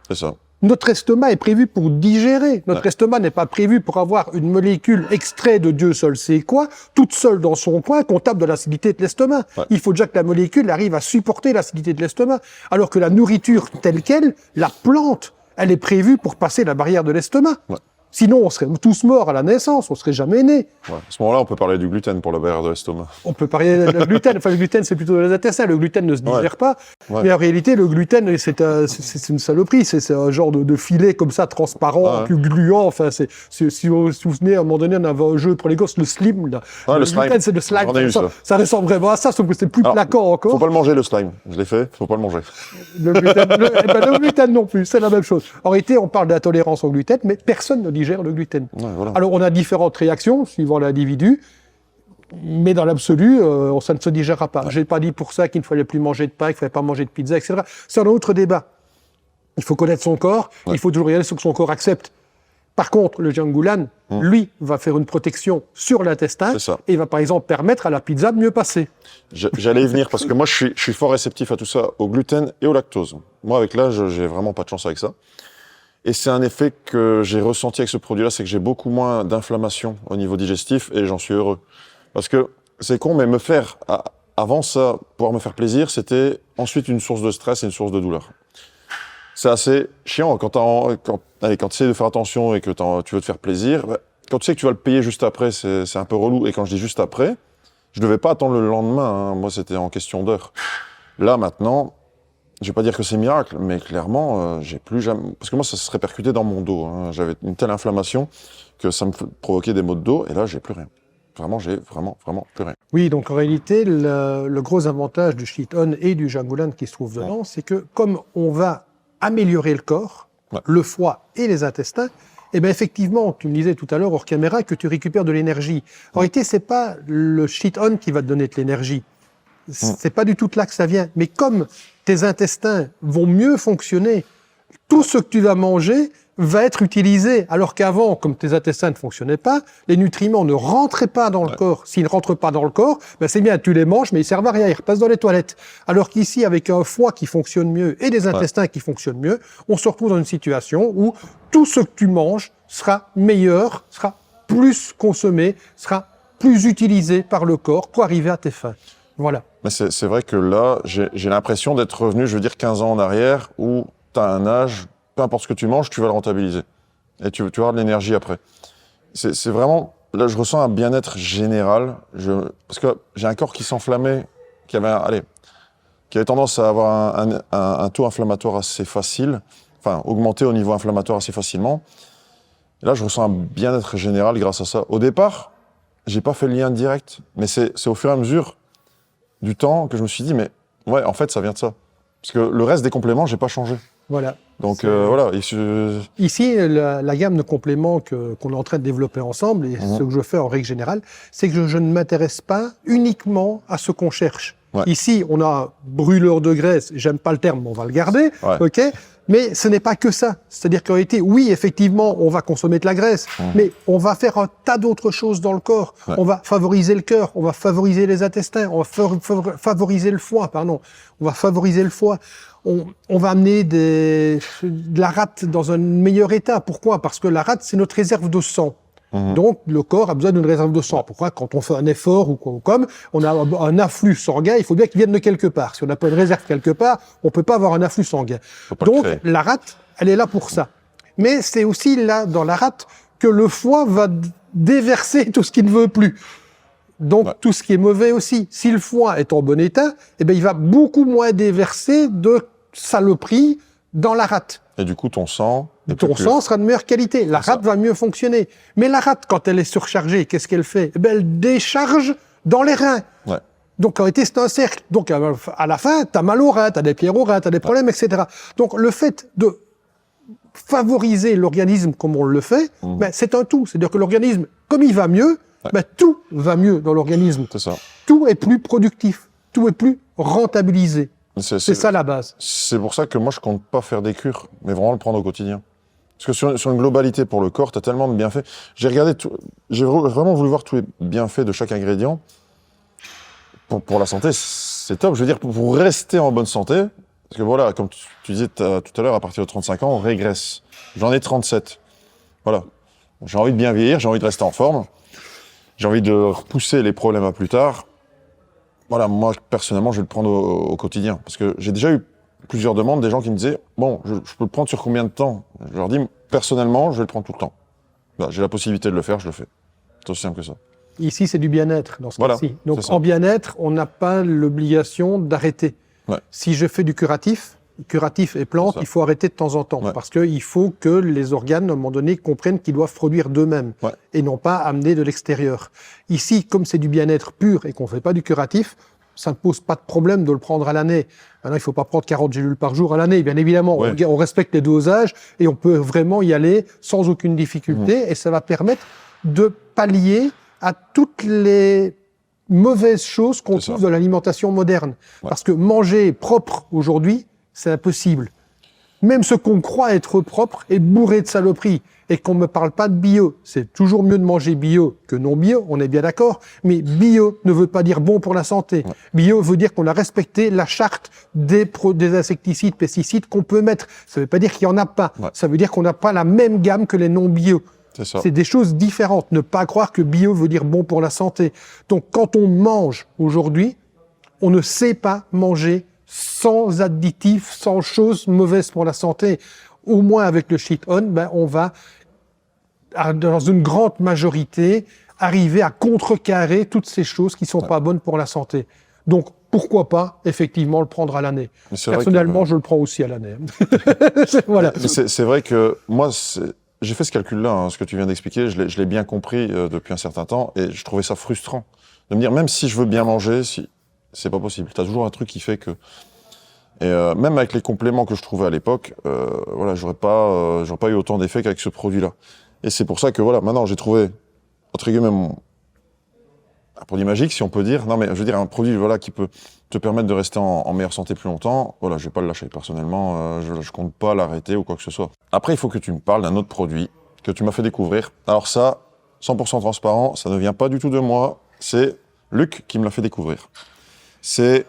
C'est ça. Notre estomac est prévu pour digérer. Notre estomac n'est pas prévu pour avoir une molécule extraite de Dieu seul sait quoi, toute seule dans son coin, qu'on tape de l'acidité de l'estomac. Ouais. Il faut déjà que la molécule arrive à supporter l'acidité de l'estomac. Alors que la nourriture telle qu'elle, la plante, elle est prévue pour passer la barrière de l'estomac. Ouais. Sinon, on serait tous morts à la naissance, on serait jamais nés. Ouais. À ce moment-là, on peut parler du gluten pour la barrière de l'estomac. On peut parler de gluten. Enfin, le gluten, c'est plutôt les intestins. Le gluten ne se digère pas. Ouais. Mais en réalité, le gluten, c'est une saloperie. C'est un genre de filet comme ça, transparent, plus gluant. Enfin, si vous vous souvenez, à un moment donné, on avait un jeu pour les gosses, le slim. Là. Ouais, le gluten, slime. c'est le slime. J'en ai eu, Ça ressemble vraiment à ça, sauf que c'est plus plaquant encore. Faut pas le manger, le slime. Je l'ai fait, faut pas le manger. Le gluten non plus, c'est la même chose. En réalité, on parle d'intolérance au gluten, mais personne ne digère le gluten. Ouais, voilà. Alors, on a différentes réactions suivant l'individu, mais dans l'absolu, ça ne se digérera pas. J'ai pas dit pour ça qu'il ne fallait plus manger de pain, qu'il ne fallait pas manger de pizza, etc. C'est un autre débat. Il faut connaître son corps, il faut toujours regarder ce que son corps accepte. Par contre, le jangulan, lui, va faire une protection sur l'intestin et va par exemple permettre à la pizza de mieux passer. J'allais y venir parce que moi, je suis fort réceptif à tout ça, au gluten et au lactose. Moi, avec l'âge, j'ai vraiment pas de chance avec ça. Et c'est un effet que j'ai ressenti avec ce produit-là, c'est que j'ai beaucoup moins d'inflammation au niveau digestif et j'en suis heureux. Parce que c'est con, mais avant ça, pouvoir me faire plaisir, c'était ensuite une source de stress et une source de douleur. C'est assez chiant quand tu essaies de faire attention et que tu veux te faire plaisir. Quand tu sais que tu vas le payer juste après, c'est un peu relou. Et quand je dis juste après, je devais pas attendre le lendemain. Hein. Moi, c'était en question d'heures. Là, maintenant, je vais pas dire que c'est miracle, mais clairement, j'ai plus jamais... Parce que moi, ça se répercutait dans mon dos. Hein. J'avais une telle inflammation que ça me provoquait des maux de dos. Et là, j'ai plus rien. Vraiment, j'ai vraiment plus rien. Oui, donc en réalité, le gros avantage du Shit-On et du jangulan qui se trouve dedans, c'est que comme on va améliorer le corps, le foie et les intestins, eh bien effectivement, tu me disais tout à l'heure hors caméra que tu récupères de l'énergie. En réalité, c'est pas le Shit-On qui va te donner de l'énergie. C'est pas du tout de là que ça vient. Mais comme tes intestins vont mieux fonctionner, tout ce que tu vas manger va être utilisé. Alors qu'avant, comme tes intestins ne fonctionnaient pas, les nutriments ne rentraient pas dans le corps. S'ils ne rentrent pas dans le corps, ben c'est bien, tu les manges, mais ils servent à rien, ils repassent dans les toilettes. Alors qu'ici, avec un foie qui fonctionne mieux et des intestins qui fonctionnent mieux, on se retrouve dans une situation où tout ce que tu manges sera meilleur, sera plus consommé, sera plus utilisé par le corps pour arriver à tes fins. Voilà. Mais c'est vrai que là, j'ai l'impression d'être revenu, je veux dire, 15 ans en arrière, où tu as un âge, peu importe ce que tu manges, tu vas le rentabiliser. Et tu vas avoir de l'énergie après. C'est vraiment... Là, je ressens un bien-être général. Parce que j'ai un corps qui s'enflammait, qui avait tendance à avoir un taux inflammatoire assez facile, enfin, augmenté au niveau inflammatoire assez facilement. Et là, je ressens un bien-être général grâce à ça. Au départ, j'ai pas fait le lien direct, mais c'est au fur et à mesure du temps que je me suis dit, mais ouais, en fait, ça vient de ça. Parce que le reste des compléments, j'ai pas changé. Voilà. Donc voilà. Ici, la gamme de compléments qu'on est en train de développer ensemble, et ce que je fais en règle générale, c'est que je ne m'intéresse pas uniquement à ce qu'on cherche. Ouais. Ici, on a brûleur de graisse, j'aime pas le terme, mais on va le garder, ok. Mais ce n'est pas que ça. C'est-à-dire qu'en réalité, oui, effectivement, on va consommer de la graisse, mais on va faire un tas d'autres choses dans le corps. On va favoriser le cœur, on va favoriser les intestins, on va favoriser le foie, pardon. On va favoriser le foie. On va amener de la rate dans un meilleur état. Pourquoi? Parce que la rate, c'est notre réserve de sang. Donc, le corps a besoin d'une réserve de sang. Pourquoi? Quand on fait un effort ou comme, on a un afflux sanguin, il faut bien qu'il vienne de quelque part. Si on n'a pas une réserve quelque part, on peut pas avoir un afflux sanguin. Donc, la rate, elle est là pour ça. Mais c'est aussi là, dans la rate, que le foie va déverser tout ce qu'il ne veut plus. Donc, tout ce qui est mauvais aussi. Si le foie est en bon état, eh ben, il va beaucoup moins déverser de saloperies dans la rate. Et du coup, ton sang sera de meilleure qualité. La rate va mieux fonctionner. Mais la rate, quand elle est surchargée, qu'est-ce qu'elle fait? Eh ben, elle décharge dans les reins. Ouais. Donc, en réalité, c'est un cercle. Donc, à la fin, t'as mal aux reins, t'as des pierres aux reins, t'as des problèmes, etc. Donc, le fait de favoriser l'organisme comme on le fait, ben, c'est un tout. C'est-à-dire que l'organisme, comme il va mieux, ben, tout va mieux dans l'organisme. C'est ça. Tout est plus productif. Tout est plus rentabilisé. C'est ça la base. C'est pour ça que moi, je compte pas faire des cures, mais vraiment le prendre au quotidien. Parce que sur une globalité pour le corps, tu as tellement de bienfaits. J'ai vraiment voulu voir tous les bienfaits de chaque ingrédient. Pour la santé, c'est top. Je veux dire, pour rester en bonne santé, Parce que voilà, comme tu disais tout à l'heure, à partir de 35 ans, on régresse. J'en ai 37. Voilà. J'ai envie de bien vieillir, j'ai envie de rester en forme. J'ai envie de repousser les problèmes à plus tard. Voilà, moi, personnellement, je vais le prendre au quotidien. Parce que j'ai déjà eu plusieurs demandes, des gens qui me disaient « Bon, je peux le prendre sur combien de temps ?» Je leur dis « Personnellement, je vais le prendre tout le temps. Voilà, j'ai la possibilité de le faire, je le fais. » C'est aussi simple que ça. Ici, c'est du bien-être dans ce Voilà, cas-ci. Donc, c'est ça. en bien-être, on n'a pas l'obligation d'arrêter. Ouais. Si je fais du curatif et plantes, C'est ça. il faut arrêter de temps en temps. Ouais. Parce qu'il faut que les organes, à un moment donné, comprennent qu'ils doivent produire d'eux-mêmes. Ouais. Et non pas amener de l'extérieur. Ici, comme c'est du bien-être pur et qu'on ne fait pas du curatif, ça ne pose pas de problème de le prendre à l'année. Maintenant, il ne faut pas prendre 40 gélules par jour à l'année, bien évidemment. Ouais. On respecte les dosages et on peut vraiment y aller sans aucune difficulté. Et ça va permettre de pallier à toutes les mauvaises choses qu'on C'est trouve ça. dans l'alimentation moderne. Ouais. Parce que manger propre aujourd'hui, c'est impossible. Même ce qu'on croit être propre est bourré de saloperies. Et qu'on ne me parle pas de bio. C'est toujours mieux de manger bio que non bio, on est bien d'accord. Mais bio ne veut pas dire bon pour la santé. Ouais. Bio veut dire qu'on a respecté la charte des insecticides, pesticides qu'on peut mettre. Ça ne veut pas dire qu'il n'y en a pas. Ouais. Ça veut dire qu'on n'a pas la même gamme que les non bio. C'est ça. C'est des choses différentes. Ne pas croire que bio veut dire bon pour la santé. Donc, quand on mange aujourd'hui, on ne sait pas manger sans additifs, sans choses mauvaises pour la santé. Au moins avec le shit on, ben, on va, dans une grande majorité, arriver à contrecarrer toutes ces choses qui sont pas bonnes pour la santé. Donc, pourquoi pas, effectivement, le prendre à l'année. Mais c'est vrai Personnellement, que- je le prends aussi à l'année. Voilà. C'est vrai que moi, j'ai fait ce calcul-là, hein, ce que tu viens d'expliquer, je l'ai bien compris depuis un certain temps, et je trouvais ça frustrant de me dire, même si je veux bien manger, si c'est pas possible. T'as toujours un truc qui fait que, et même avec les compléments que je trouvais à l'époque, voilà, j'aurais pas eu autant d'effet qu'avec ce produit-là. Et c'est pour ça que voilà, maintenant j'ai trouvé entre guillemets un produit magique, si on peut dire. Non, mais je veux dire un produit voilà qui peut te permettre de rester en meilleure santé plus longtemps. Voilà, je vais pas le lâcher personnellement. Je compte pas l'arrêter ou quoi que ce soit. Après, il faut que tu me parles d'un autre produit que tu m'as fait découvrir. Alors ça, 100% transparent, ça ne vient pas du tout de moi. C'est Luc qui me l'a fait découvrir. C'est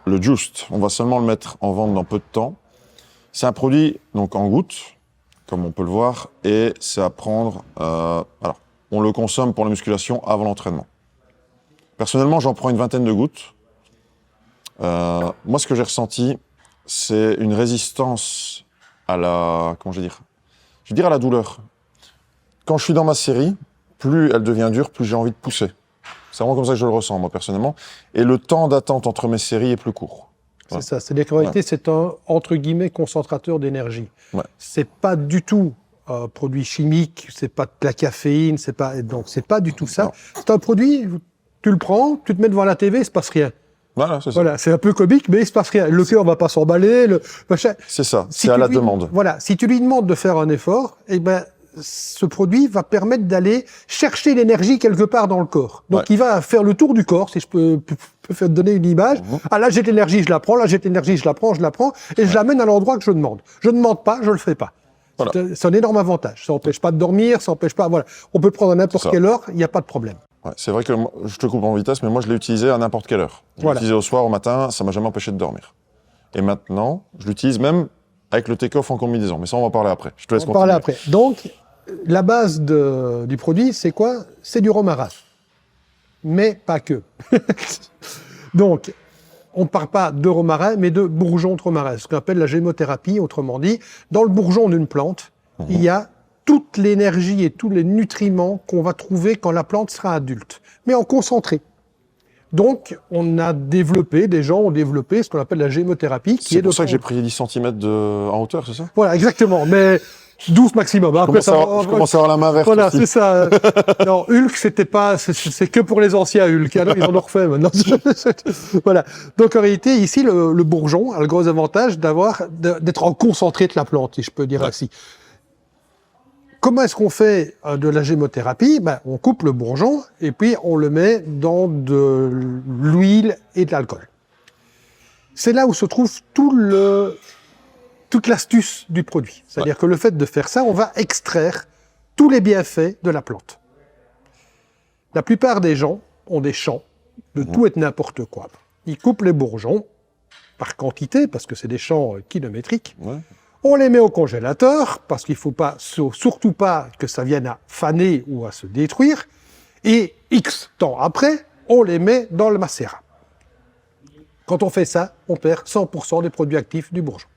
le Just. On va seulement le mettre en vente dans peu de temps. C'est un produit donc en gouttes, comme on peut le voir, et c'est à prendre. Alors, on le consomme pour la musculation avant l'entraînement. Personnellement, j'en prends une vingtaine de gouttes. Moi, ce que j'ai ressenti, c'est une résistance à la, comment je vais dire à la douleur. Quand je suis dans ma série, plus elle devient dure, plus j'ai envie de pousser. C'est vraiment comme ça que je le ressens, moi, personnellement. Et le temps d'attente entre mes séries est plus court. C'est ça. C'est-à-dire qu'en réalité, c'est un, entre guillemets, concentrateur d'énergie. Ouais. C'est pas du tout un produit chimique, c'est pas de la caféine, c'est pas du tout ça. Non. C'est un produit, tu le prends, tu te mets devant la TV, il se passe rien. Voilà, c'est ça. Voilà, c'est un peu comique, mais il se passe rien. Le cœur va pas s'emballer, le machin. C'est ça, Si c'est à tu la lui- demande. Voilà, si tu lui demandes de faire un effort, eh ben, ce produit va permettre d'aller chercher l'énergie quelque part dans le corps. Donc, Ouais. il va faire le tour du corps, si je peux te donner une image. Mhm. Ah, là, j'ai de l'énergie, je la prends. Là, j'ai de l'énergie, je la prends, et je l'amène à l'endroit que je demande. Je ne demande pas, je le fais pas. Voilà. C'est un énorme avantage. Ça n'empêche pas de dormir, ça n'empêche pas, voilà. On peut le prendre à n'importe C'est ça. quelle heure, il n'y a pas de problème. Ouais, c'est vrai que je te coupe en vitesse, mais moi, je l'ai utilisé à n'importe quelle heure. Je Voilà. l'utilisais au soir, au matin, ça m'a jamais empêché de dormir. Et maintenant, je l'utilise même avec le take-off en combinaison. Mais ça, on va en parler après. Je te laisse On va parler continuer. après. Donc, la base du produit, c'est quoi? C'est du romarin. Mais pas que. Donc, on ne parle pas de romarin, mais de bourgeon de romarin, ce qu'on appelle la gémothérapie, autrement dit. Dans le bourgeon d'une plante, il y a toute l'énergie et tous les nutriments qu'on va trouver quand la plante sera adulte, mais en concentré. Donc, des gens ont développé ce qu'on appelle la gémothérapie, qui est C'est de pour ça que j'ai prendre- pris 10 cm en hauteur, c'est ça? Voilà, exactement, mais 12 maximum. Après, Je commence à avoir la main verte voilà, aussi. c'est ça. Non, Hulk, c'était pas, c'est que pour les anciens Hulk. Alors, ils en ont refait maintenant. Voilà. Donc, en réalité, ici, le bourgeon a le gros avantage d'être en concentré de la plante, si je peux dire Ouais. ainsi. Comment est-ce qu'on fait de la gémothérapie? Ben, on coupe le bourgeon et puis on le met dans de l'huile et de l'alcool. C'est là où se trouve toute l'astuce du produit. C'est-à-dire que le fait de faire ça, on va extraire tous les bienfaits de la plante. La plupart des gens ont des champs de tout et de n'importe quoi. Ils coupent les bourgeons, par quantité, parce que c'est des champs kilométriques. Ouais. On les met au congélateur, parce qu'il ne faut pas, surtout pas que ça vienne à faner ou à se détruire. Et X temps après, on les met dans le macérat. Quand on fait ça, on perd 100% des produits actifs du bourgeon.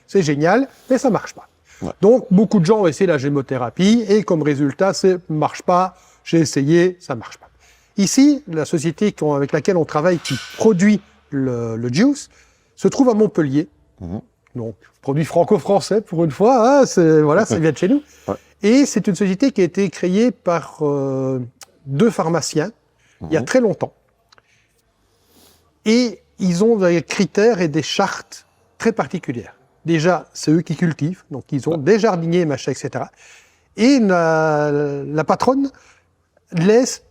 C'est génial, mais ça ne marche pas. Ouais. Donc, beaucoup de gens ont essayé la gémothérapie, et comme résultat, ça ne marche pas. J'ai essayé, ça ne marche pas. Ici, la société avec laquelle on travaille, qui produit le juice, se trouve à Montpellier. Donc, produit franco-français pour une fois, hein, voilà, ça vient de chez nous. Ouais. Et c'est une société qui a été créée par 2 pharmaciens il y a très longtemps. Et ils ont des critères et des chartes très particulières. Déjà, c'est eux qui cultivent, donc ils ont des jardiniers, machin, etc. Et la patronne laisse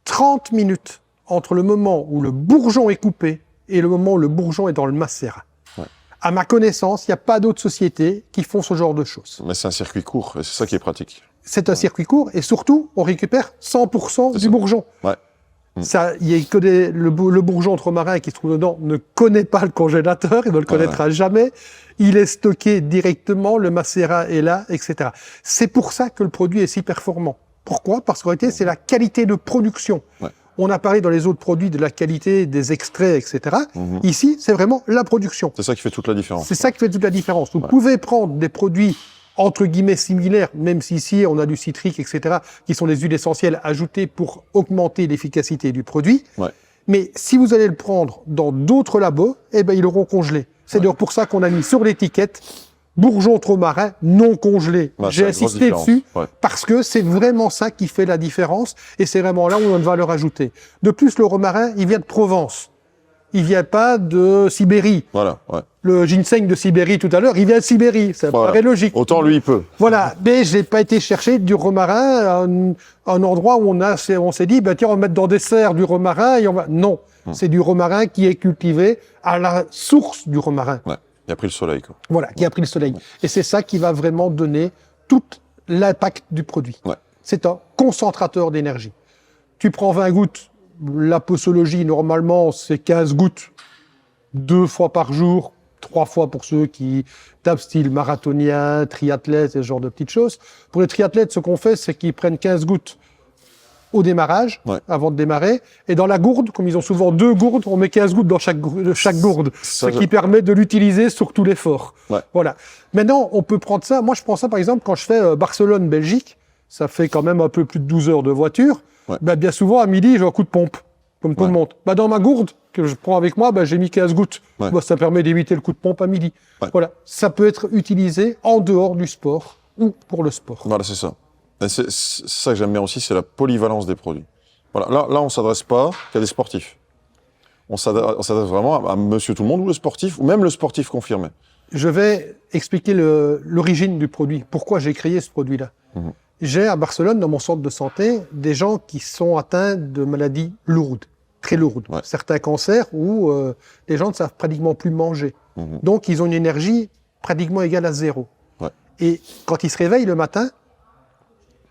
30 minutes entre le moment où le bourgeon est coupé et le moment où le bourgeon est dans le macérat. Ouais. À ma connaissance, il n'y a pas d'autres sociétés qui font ce genre de choses. Mais c'est un circuit court, et c'est ça qui est pratique. C'est un circuit court, et surtout, on récupère 100% du bourgeon. Ouais. Ça, il y a que le bourgeon de romarin qui se trouve dedans ne connaît pas le congélateur, il ne le connaîtra jamais. Il est stocké directement, le macérat est là, etc. C'est pour ça que le produit est si performant. Pourquoi? Parce qu'en réalité, c'est la qualité de production. Ouais. On a parlé dans les autres produits de la qualité des extraits, etc. Ici, c'est vraiment la production. C'est ça qui fait toute la différence. C'est ça qui fait toute la différence. Vous pouvez prendre des produits entre guillemets similaires, même si ici on a du citrique, etc., qui sont des huiles essentielles ajoutées pour augmenter l'efficacité du produit. Ouais. Mais si vous allez le prendre dans d'autres labos, eh ben ils l'auront congelé. C'est d'ailleurs pour ça qu'on a mis sur l'étiquette bourgeon de romarin non congelé. Ouais, J'ai insisté dessus parce que c'est vraiment ça qui fait la différence et c'est vraiment là où on a une valeur ajoutée. De plus, le romarin, il vient de Provence. Il vient pas de Sibérie. Voilà, ouais. Le ginseng de Sibérie tout à l'heure, il vient de Sibérie. Ça paraît logique. Autant lui, il peut. Voilà. Mais j'ai pas été chercher du romarin à un endroit où on s'est dit, bah, tiens, on va mettre dans des serres du romarin et on va... Non. C'est du romarin qui est cultivé à la source du romarin. Ouais. Il a pris le soleil, quoi. Voilà. Qui a pris le soleil. Et c'est ça qui va vraiment donner tout l'impact du produit. Ouais. C'est un concentrateur d'énergie. Tu prends 20 gouttes. La posologie, normalement, c'est 15 gouttes, 2 fois par jour, 3 fois pour ceux qui tapent style marathonien, triathlète, ce genre de petites choses. Pour les triathlètes, ce qu'on fait, c'est qu'ils prennent 15 gouttes au démarrage, avant de démarrer. Et dans la gourde, comme ils ont souvent 2 gourdes, on met 15 gouttes dans chaque gourde, ce qui permet de l'utiliser sur tout l'effort. Ouais. Voilà. Maintenant, on peut prendre ça. Moi, je prends ça, par exemple, quand je fais Barcelone-Belgique. Ça fait quand même un peu plus de 12 heures de voiture. Ouais. Ben, bien souvent, à midi, j'ai un coup de pompe, comme tout le monde. Ben, dans ma gourde que je prends avec moi, ben, j'ai mis 15 gouttes. Ouais. Ben, ça permet d'éviter le coup de pompe à midi. Ouais. Voilà. Ça peut être utilisé en dehors du sport ou pour le sport. Voilà, c'est ça. C'est ça que j'aime bien aussi, c'est la polyvalence des produits. Voilà. Là, on ne s'adresse pas qu'à des sportifs. On s'adresse vraiment à monsieur tout le monde, ou le sportif, ou même le sportif confirmé. Je vais expliquer l'origine du produit. Pourquoi j'ai créé ce produit-là. J'ai à Barcelone, dans mon centre de santé, des gens qui sont atteints de maladies lourdes, très lourdes. Ouais. Certains cancers où les gens ne savent pratiquement plus manger. Donc, ils ont une énergie pratiquement égale à 0. Ouais. Et quand ils se réveillent le matin,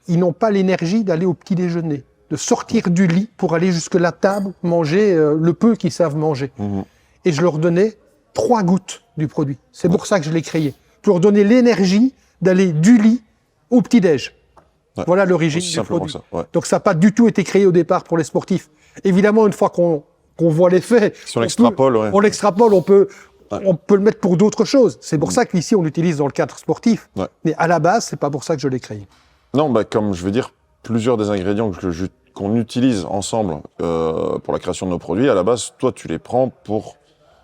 ils n'ont pas l'énergie d'aller au petit déjeuner, de sortir du lit pour aller jusque la table, manger le peu qu'ils savent manger. Et je leur donnais 3 gouttes du produit. C'est pour ça que je l'ai créé. Pour leur donner l'énergie d'aller du lit au petit-déj. Ouais. Voilà l'origine du produit. Donc ça n'a pas du tout été créé au départ pour les sportifs. Évidemment, une fois qu'on voit l'effet, si on l'extrapole, on l'extrapole, on peut le mettre pour d'autres choses. C'est pour ça qu'ici on l'utilise dans le cadre sportif. Ouais. Mais à la base, c'est pas pour ça que je l'ai créé. Non, bah comme je veux dire, plusieurs des ingrédients qu'on utilise ensemble pour la création de nos produits, à la base, toi, tu les prends pour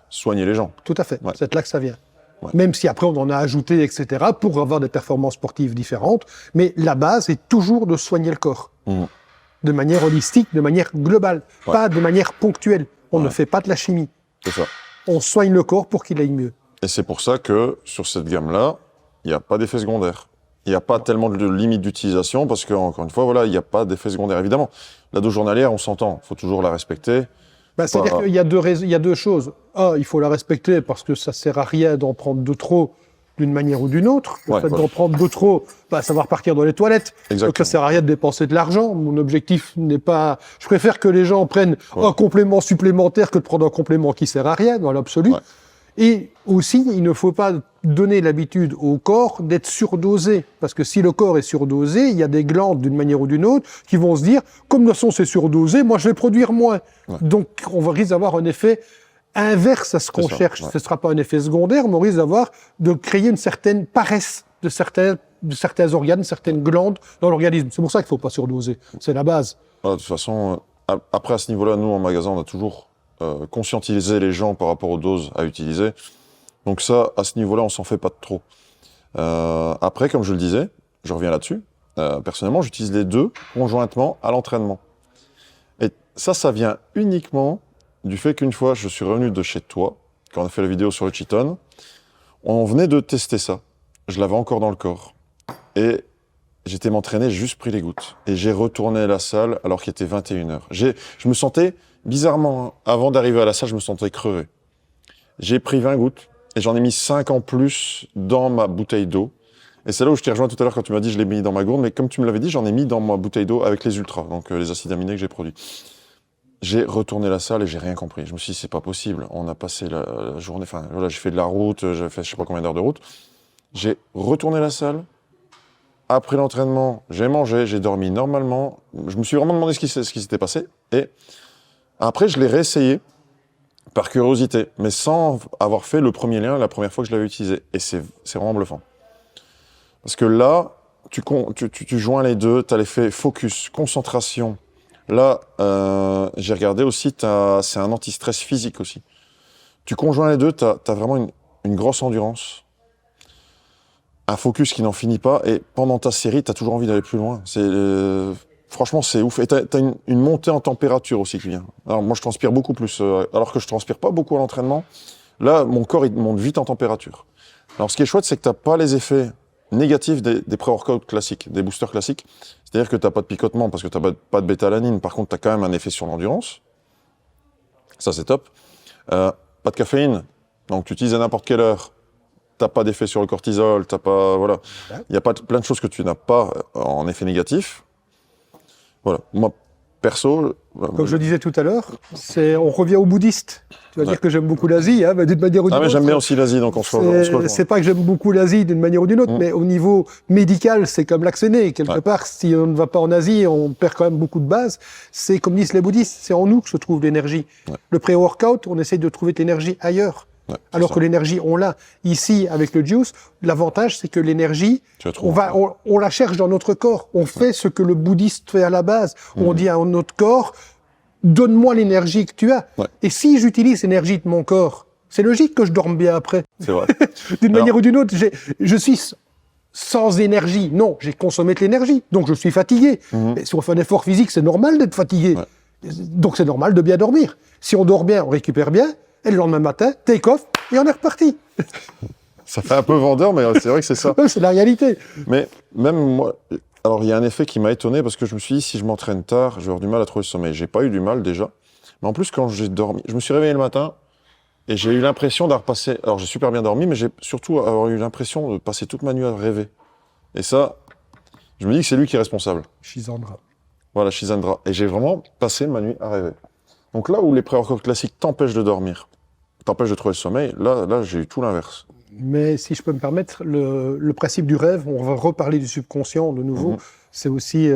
soigner les gens. Tout à fait. Ouais. C'est là que ça vient. Ouais. Même si après on en a ajouté, etc., pour avoir des performances sportives différentes. Mais la base est toujours de soigner le corps. De manière holistique, de manière globale. Ouais. Pas de manière ponctuelle. On ne fait pas de la chimie. C'est ça. On soigne le corps pour qu'il aille mieux. Et c'est pour ça que sur cette gamme-là, il n'y a pas d'effet secondaire. Il n'y a pas tellement de limites d'utilisation parce qu'encore une fois, voilà, il n'y a pas d'effet secondaire. Évidemment, la dose journalière, on s'entend. Il faut toujours la respecter. Ben, c'est-à-dire qu'il y a deux choses. Un, il faut la respecter parce que ça sert à rien d'en prendre de trop d'une manière ou d'une autre. Le fait d'en prendre de trop, ça va repartir dans les toilettes. Exactement. Donc ça sert à rien de dépenser de l'argent. Mon objectif n'est pas... Je préfère que les gens prennent un complément supplémentaire que de prendre un complément qui sert à rien, dans l'absolu. Ouais. Et aussi, il ne faut pas donner l'habitude au corps d'être surdosé. Parce que si le corps est surdosé, il y a des glandes d'une manière ou d'une autre qui vont se dire, comme le son c'est surdosé, moi je vais produire moins. Ouais. Donc on risque d'avoir un effet inverse à ce qu'on cherche. Ouais. Ce ne sera pas un effet secondaire, mais on risque de créer une certaine paresse de certains organes, certaines glandes dans l'organisme. C'est pour ça qu'il ne faut pas surdoser. C'est la base. Voilà, de toute façon, après à ce niveau-là, nous en magasin, on a toujours conscientisé les gens par rapport aux doses à utiliser. Donc ça, à ce niveau-là, on s'en fait pas de trop. Après, comme je le disais, je reviens là-dessus. Personnellement, j'utilise les deux conjointement à l'entraînement. Et ça vient uniquement du fait qu'une fois, je suis revenu de chez toi, quand on a fait la vidéo sur le Cheaton, on venait de tester ça. Je l'avais encore dans le corps. Et j'étais m'entraîner, j'ai juste pris les gouttes. Et j'ai retourné la salle alors qu'il était 21h. Je me sentais, bizarrement, hein, avant d'arriver à la salle, je me sentais crevé. J'ai pris 20 gouttes et j'en ai mis 5 en plus dans ma bouteille d'eau. Et c'est là où je t'ai rejoint tout à l'heure quand tu m'as dit je l'ai mis dans ma gourde, mais comme tu me l'avais dit, j'en ai mis dans ma bouteille d'eau avec les ultras, donc les acides aminés que j'ai produits. J'ai retourné la salle et j'ai rien compris. Je me suis dit c'est pas possible. On a passé la journée, enfin voilà, j'ai fait de la route, j'ai fait je sais pas combien d'heures de route. J'ai retourné la salle. Après l'entraînement, j'ai mangé, j'ai dormi normalement. Je me suis vraiment demandé ce qui s'était passé. Et après, je l'ai réessayé par curiosité, mais sans avoir fait le premier lien la première fois que je l'avais utilisé. Et c'est vraiment bluffant. Parce que là, tu joins les deux, tu as l'effet focus, concentration. Là, j'ai regardé aussi, c'est un anti-stress physique aussi. Tu conjoins les deux, tu as vraiment une grosse endurance. Un focus qui n'en finit pas, et pendant ta série, tu as toujours envie d'aller plus loin. Franchement, c'est ouf. Et tu as une montée en température aussi qui vient. Alors moi, je transpire beaucoup plus, alors que je transpire pas beaucoup à l'entraînement. Là, mon corps, il monte vite en température. Alors ce qui est chouette, c'est que tu n'as pas les effets négatifs des pré-workouts classiques, des boosters classiques. C'est-à-dire que tu n'as pas de picotement parce que tu n'as pas de bêta-alanine. Par contre, tu as quand même un effet sur l'endurance. Ça, c'est top. Pas de caféine. Donc tu utilises à n'importe quelle heure. T'as pas d'effet sur le cortisol, t'as pas, voilà. Il y a plein de choses que tu n'as pas en effet négatif. Voilà. Moi, perso. Comme je le disais tout à l'heure, on revient aux bouddhistes. Tu vas dire que j'aime beaucoup l'Asie, hein, mais d'une manière ou d'une autre. Ah, mais j'aime bien aussi l'Asie, donc on se rejoint. C'est pas que j'aime beaucoup l'Asie d'une manière ou d'une autre, mais au niveau médical, c'est comme l'accès quelque part. Si on ne va pas en Asie, on perd quand même beaucoup de base. C'est comme disent les bouddhistes, c'est en nous que se trouve l'énergie. Le pré-workout, on essaie de trouver de l'énergie ailleurs. Alors que l'énergie, on l'a. Ici, avec le juice, l'avantage, c'est que l'énergie, on la cherche dans notre corps. On fait ce que le bouddhiste fait à la base. On dit à notre corps, donne-moi l'énergie que tu as. Et si j'utilise l'énergie de mon corps, c'est logique que je dorme bien après. C'est vrai. D'une manière ou d'une autre, je suis sans énergie. Non, j'ai consommé de l'énergie, donc je suis fatigué. Et si on fait un effort physique, c'est normal d'être fatigué. Donc c'est normal de bien dormir. Si on dort bien, on récupère bien. Et le lendemain matin, take off, et on est reparti. Ça fait un peu vendeur, mais c'est vrai que c'est ça. C'est la réalité. Mais même moi, alors il y a un effet qui m'a étonné, parce que je me suis dit, si je m'entraîne tard, je vais avoir du mal à trouver le sommeil. J'ai pas eu du mal déjà. Mais en plus, quand j'ai dormi, je me suis réveillé le matin, et j'ai eu l'impression d'avoir passé, alors j'ai super bien dormi, mais j'ai surtout eu l'impression de passer toute ma nuit à rêver. Et ça, je me dis que c'est lui qui est responsable. Shizandra. Voilà, Shizandra. Et j'ai vraiment passé ma nuit à rêver. Donc là où les pré-workouts classiques t'empêchent de dormir, t'empêche de trouver le sommeil, là j'ai eu tout l'inverse. Mais si je peux me permettre, le principe du rêve, on va reparler du subconscient de nouveau, c'est aussi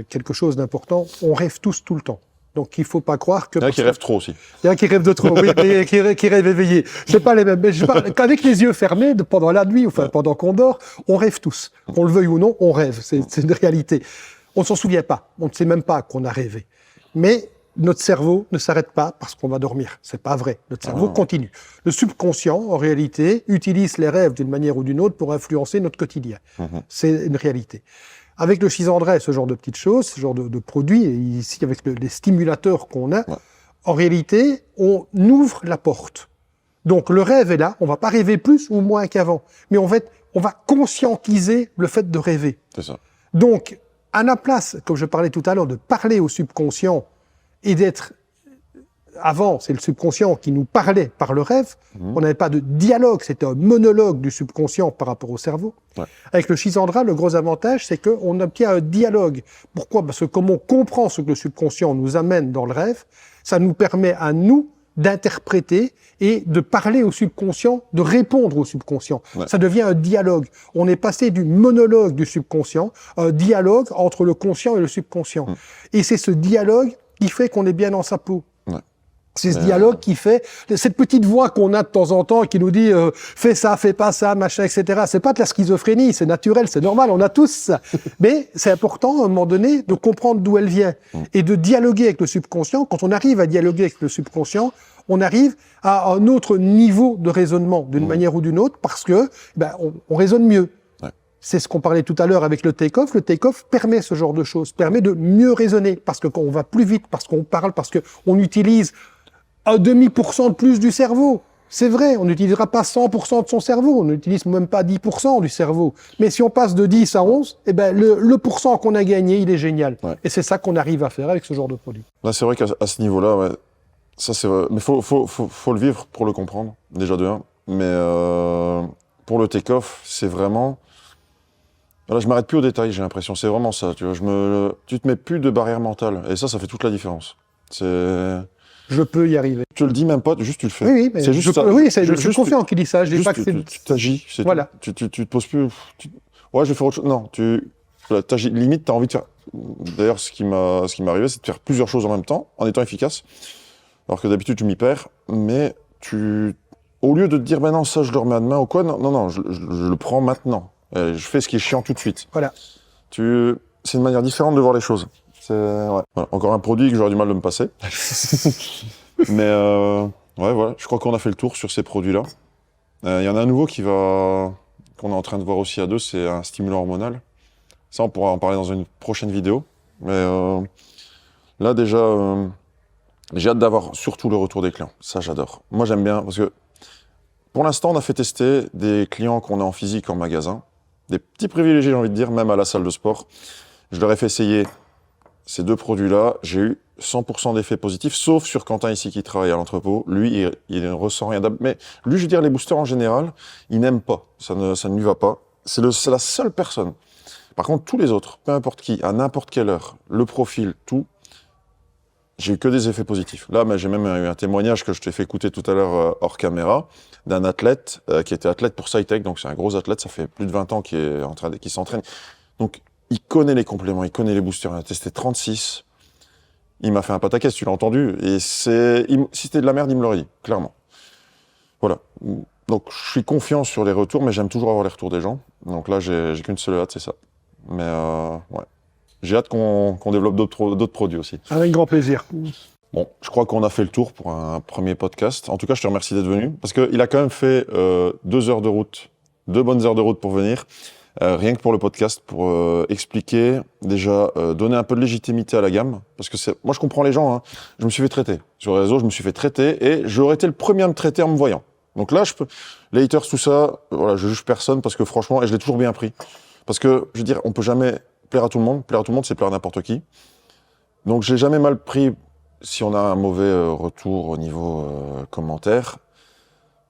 quelque chose d'important. On rêve tous tout le temps. Donc il ne faut pas croire que... Il y en a qui rêvent trop aussi. Il y en a qui rêvent de trop, oui, qui rêvent éveillés. C'est pas les mêmes. Mais je parle qu'avec les yeux fermés, pendant la nuit, enfin pendant qu'on dort, on rêve tous. Qu'on le veuille ou non, on rêve. C'est une réalité. On ne s'en souvient pas. On ne sait même pas qu'on a rêvé. Mais notre cerveau ne s'arrête pas parce qu'on va dormir. C'est pas vrai. Notre cerveau continue. Le subconscient, en réalité, utilise les rêves d'une manière ou d'une autre pour influencer notre quotidien. C'est une réalité. Avec le Shizandra, ce genre de petites choses, ce genre de produits, et ici avec les stimulateurs qu'on a, en réalité, on ouvre la porte. Donc le rêve est là. On va pas rêver plus ou moins qu'avant, mais on va conscientiser le fait de rêver. C'est ça. Donc, à la place, comme je parlais tout à l'heure, de parler au subconscient et d'être... Avant, c'est le subconscient qui nous parlait par le rêve. On n'avait pas de dialogue, c'était un monologue du subconscient par rapport au cerveau. Avec le Shizandra, le gros avantage, c'est qu'on obtient un dialogue. Pourquoi ? Parce que comme on comprend ce que le subconscient nous amène dans le rêve, ça nous permet à nous d'interpréter et de parler au subconscient, de répondre au subconscient. Ouais. Ça devient un dialogue. On est passé du monologue du subconscient à un dialogue entre le conscient et le subconscient. Et c'est ce dialogue qui fait qu'on est bien dans sa peau. C'est ce dialogue qui fait cette petite voix qu'on a de temps en temps qui nous dit fais ça, fais pas ça, machin, etc. C'est pas de la schizophrénie, c'est naturel, c'est normal, on a tous ça. Mais c'est important à un moment donné de comprendre d'où elle vient et de dialoguer avec le subconscient. Quand on arrive à dialoguer avec le subconscient, on arrive à un autre niveau de raisonnement d'une manière ou d'une autre parce que on raisonne mieux. C'est ce qu'on parlait tout à l'heure avec le take-off. Le take-off permet ce genre de choses, permet de mieux raisonner parce que quand on va plus vite, parce qu'on parle, parce qu'on utilise 0,5% de plus du cerveau. C'est vrai, on n'utilisera pas 100% de son cerveau, on n'utilise même pas 10% du cerveau. Mais si on passe de 10 à 11, le pourcent qu'on a gagné, il est génial. Ouais. Et c'est ça qu'on arrive à faire avec ce genre de produit. Là, c'est vrai qu'à ce niveau-là, ouais, ça c'est vrai. Mais faut le vivre pour le comprendre, déjà de 1. Mais pour le take-off, c'est vraiment... Là, je m'arrête plus aux détails, j'ai l'impression. C'est vraiment ça, tu vois. Tu te mets plus de barrière mentale. Et ça fait toute la différence. Je peux y arriver. Tu le dis même pas, juste tu le fais. Oui, mais c'est juste ça. Oui, je suis confiant qu'il dit ça. Je dis pas que tu t'agis, c'est voilà. Tu te poses plus... Ouais, je vais faire autre chose. Non, tu t'agis. Limite, tu as envie de faire... D'ailleurs, ce qui m'est arrivé, c'est de faire plusieurs choses en même temps, en étant efficace. Alors que d'habitude, je m'y perds. Mais au lieu de te dire, non, ça, je le remets à demain ou quoi, non, je le prends maintenant. Je fais ce qui est chiant tout de suite. Voilà. C'est une manière différente de voir les choses. Ouais. Voilà. Encore un produit que j'aurais du mal de me passer. Mais ouais, voilà. Je crois qu'on a fait le tour sur ces produits-là. Il y en a un nouveau qu'on est en train de voir aussi à deux, c'est un stimulant hormonal. Ça, on pourra en parler dans une prochaine vidéo. Mais là, déjà, j'ai hâte d'avoir surtout le retour des clients. Ça, j'adore. Moi, j'aime bien parce que pour l'instant, on a fait tester des clients qu'on a en physique, en magasin. Des petits privilégiés, j'ai envie de dire, même à la salle de sport. Je leur ai fait essayer ces 2 produits-là. J'ai eu 100% d'effets positifs, sauf sur Quentin ici qui travaille à l'entrepôt. Lui, il ne ressent rien. Mais lui, je veux dire, les boosters en général, il n'aime pas. Ça ne lui va pas. C'est la seule personne. Par contre, tous les autres, peu importe qui, à n'importe quelle heure, le profil, tout, j'ai eu que des effets positifs. Là, j'ai même eu un témoignage que je t'ai fait écouter tout à l'heure hors caméra, d'un athlète qui était athlète pour SciTech, donc c'est un gros athlète, ça fait plus de 20 ans qu'il s'entraîne. Donc, il connaît les compléments, il connaît les boosters, il a testé 36. Il m'a fait un pataquès, tu l'as entendu. Et si c'était de la merde, il me l'aurait dit, clairement. Voilà. Donc, je suis confiant sur les retours, mais j'aime toujours avoir les retours des gens. Donc là, j'ai qu'une seule hâte, c'est ça. Mais ouais. J'ai hâte qu'on développe d'autres produits aussi. Avec grand plaisir. Bon, je crois qu'on a fait le tour pour un premier podcast. En tout cas, je te remercie d'être venu. Parce qu'il a quand même fait 2 heures de route, 2 bonnes heures de route pour venir. Rien que pour le podcast, pour expliquer, déjà, donner un peu de légitimité à la gamme. Parce que moi, je comprends les gens. Hein. Je me suis fait traiter. Sur les réseaux, je me suis fait traiter. Et j'aurais été le premier à me traiter en me voyant. Donc là, les haters, tout ça, voilà, je juge personne parce que franchement, et je l'ai toujours bien pris. Parce que, je veux dire, on peut jamais plaire à tout le monde. Plaire à tout le monde, c'est plaire à n'importe qui. Donc, j'ai jamais mal pris si on a un mauvais retour au niveau commentaire.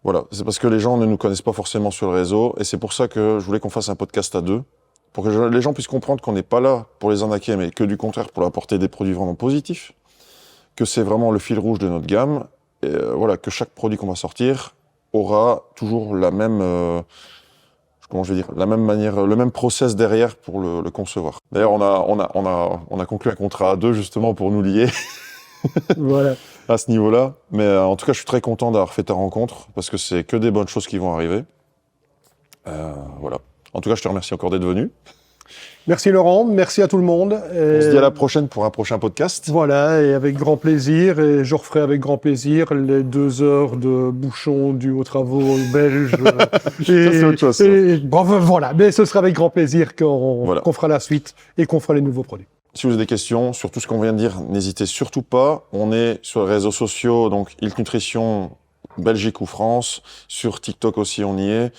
Voilà, c'est parce que les gens ne nous connaissent pas forcément sur le réseau. Et c'est pour ça que je voulais qu'on fasse un podcast à 2. Pour que les gens puissent comprendre qu'on n'est pas là pour les arnaquer, mais que du contraire, pour leur apporter des produits vraiment positifs. Que c'est vraiment le fil rouge de notre gamme. Et voilà, que chaque produit qu'on va sortir aura toujours la même... comment je vais dire, la même manière, le même process derrière pour le concevoir. D'ailleurs, on a conclu un contrat à 2 justement pour nous lier. Voilà. À ce niveau-là. Mais en tout cas, je suis très content d'avoir fait ta rencontre parce que c'est que des bonnes choses qui vont arriver. Voilà. En tout cas, je te remercie encore d'être venu. Merci Laurent, merci à tout le monde. On se dit à la prochaine pour un prochain podcast. Voilà, et avec grand plaisir, et je referai avec grand plaisir les 2 heures de bouchons dus aux travaux belges. C'est autre chose. Bravo, voilà, mais ce sera avec grand plaisir qu'on fera la suite et qu'on fera les nouveaux produits. Si vous avez des questions sur tout ce qu'on vient de dire, n'hésitez surtout pas. On est sur les réseaux sociaux, donc Ilk Nutrition, Belgique ou France. Sur TikTok aussi, on y est.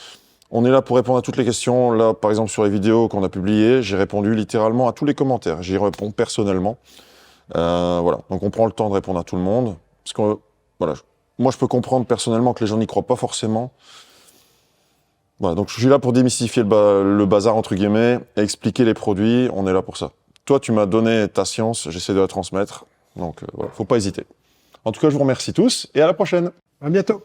On est là pour répondre à toutes les questions. Là, par exemple, sur les vidéos qu'on a publiées, j'ai répondu littéralement à tous les commentaires. J'y réponds personnellement. Voilà. Donc, on prend le temps de répondre à tout le monde. Parce que, voilà, moi, je peux comprendre personnellement que les gens n'y croient pas forcément. Voilà. Donc, je suis là pour démystifier le bazar, entre guillemets, et expliquer les produits. On est là pour ça. Toi, tu m'as donné ta science. J'essaie de la transmettre. Donc, voilà. Faut pas hésiter. En tout cas, je vous remercie tous et à la prochaine. À bientôt.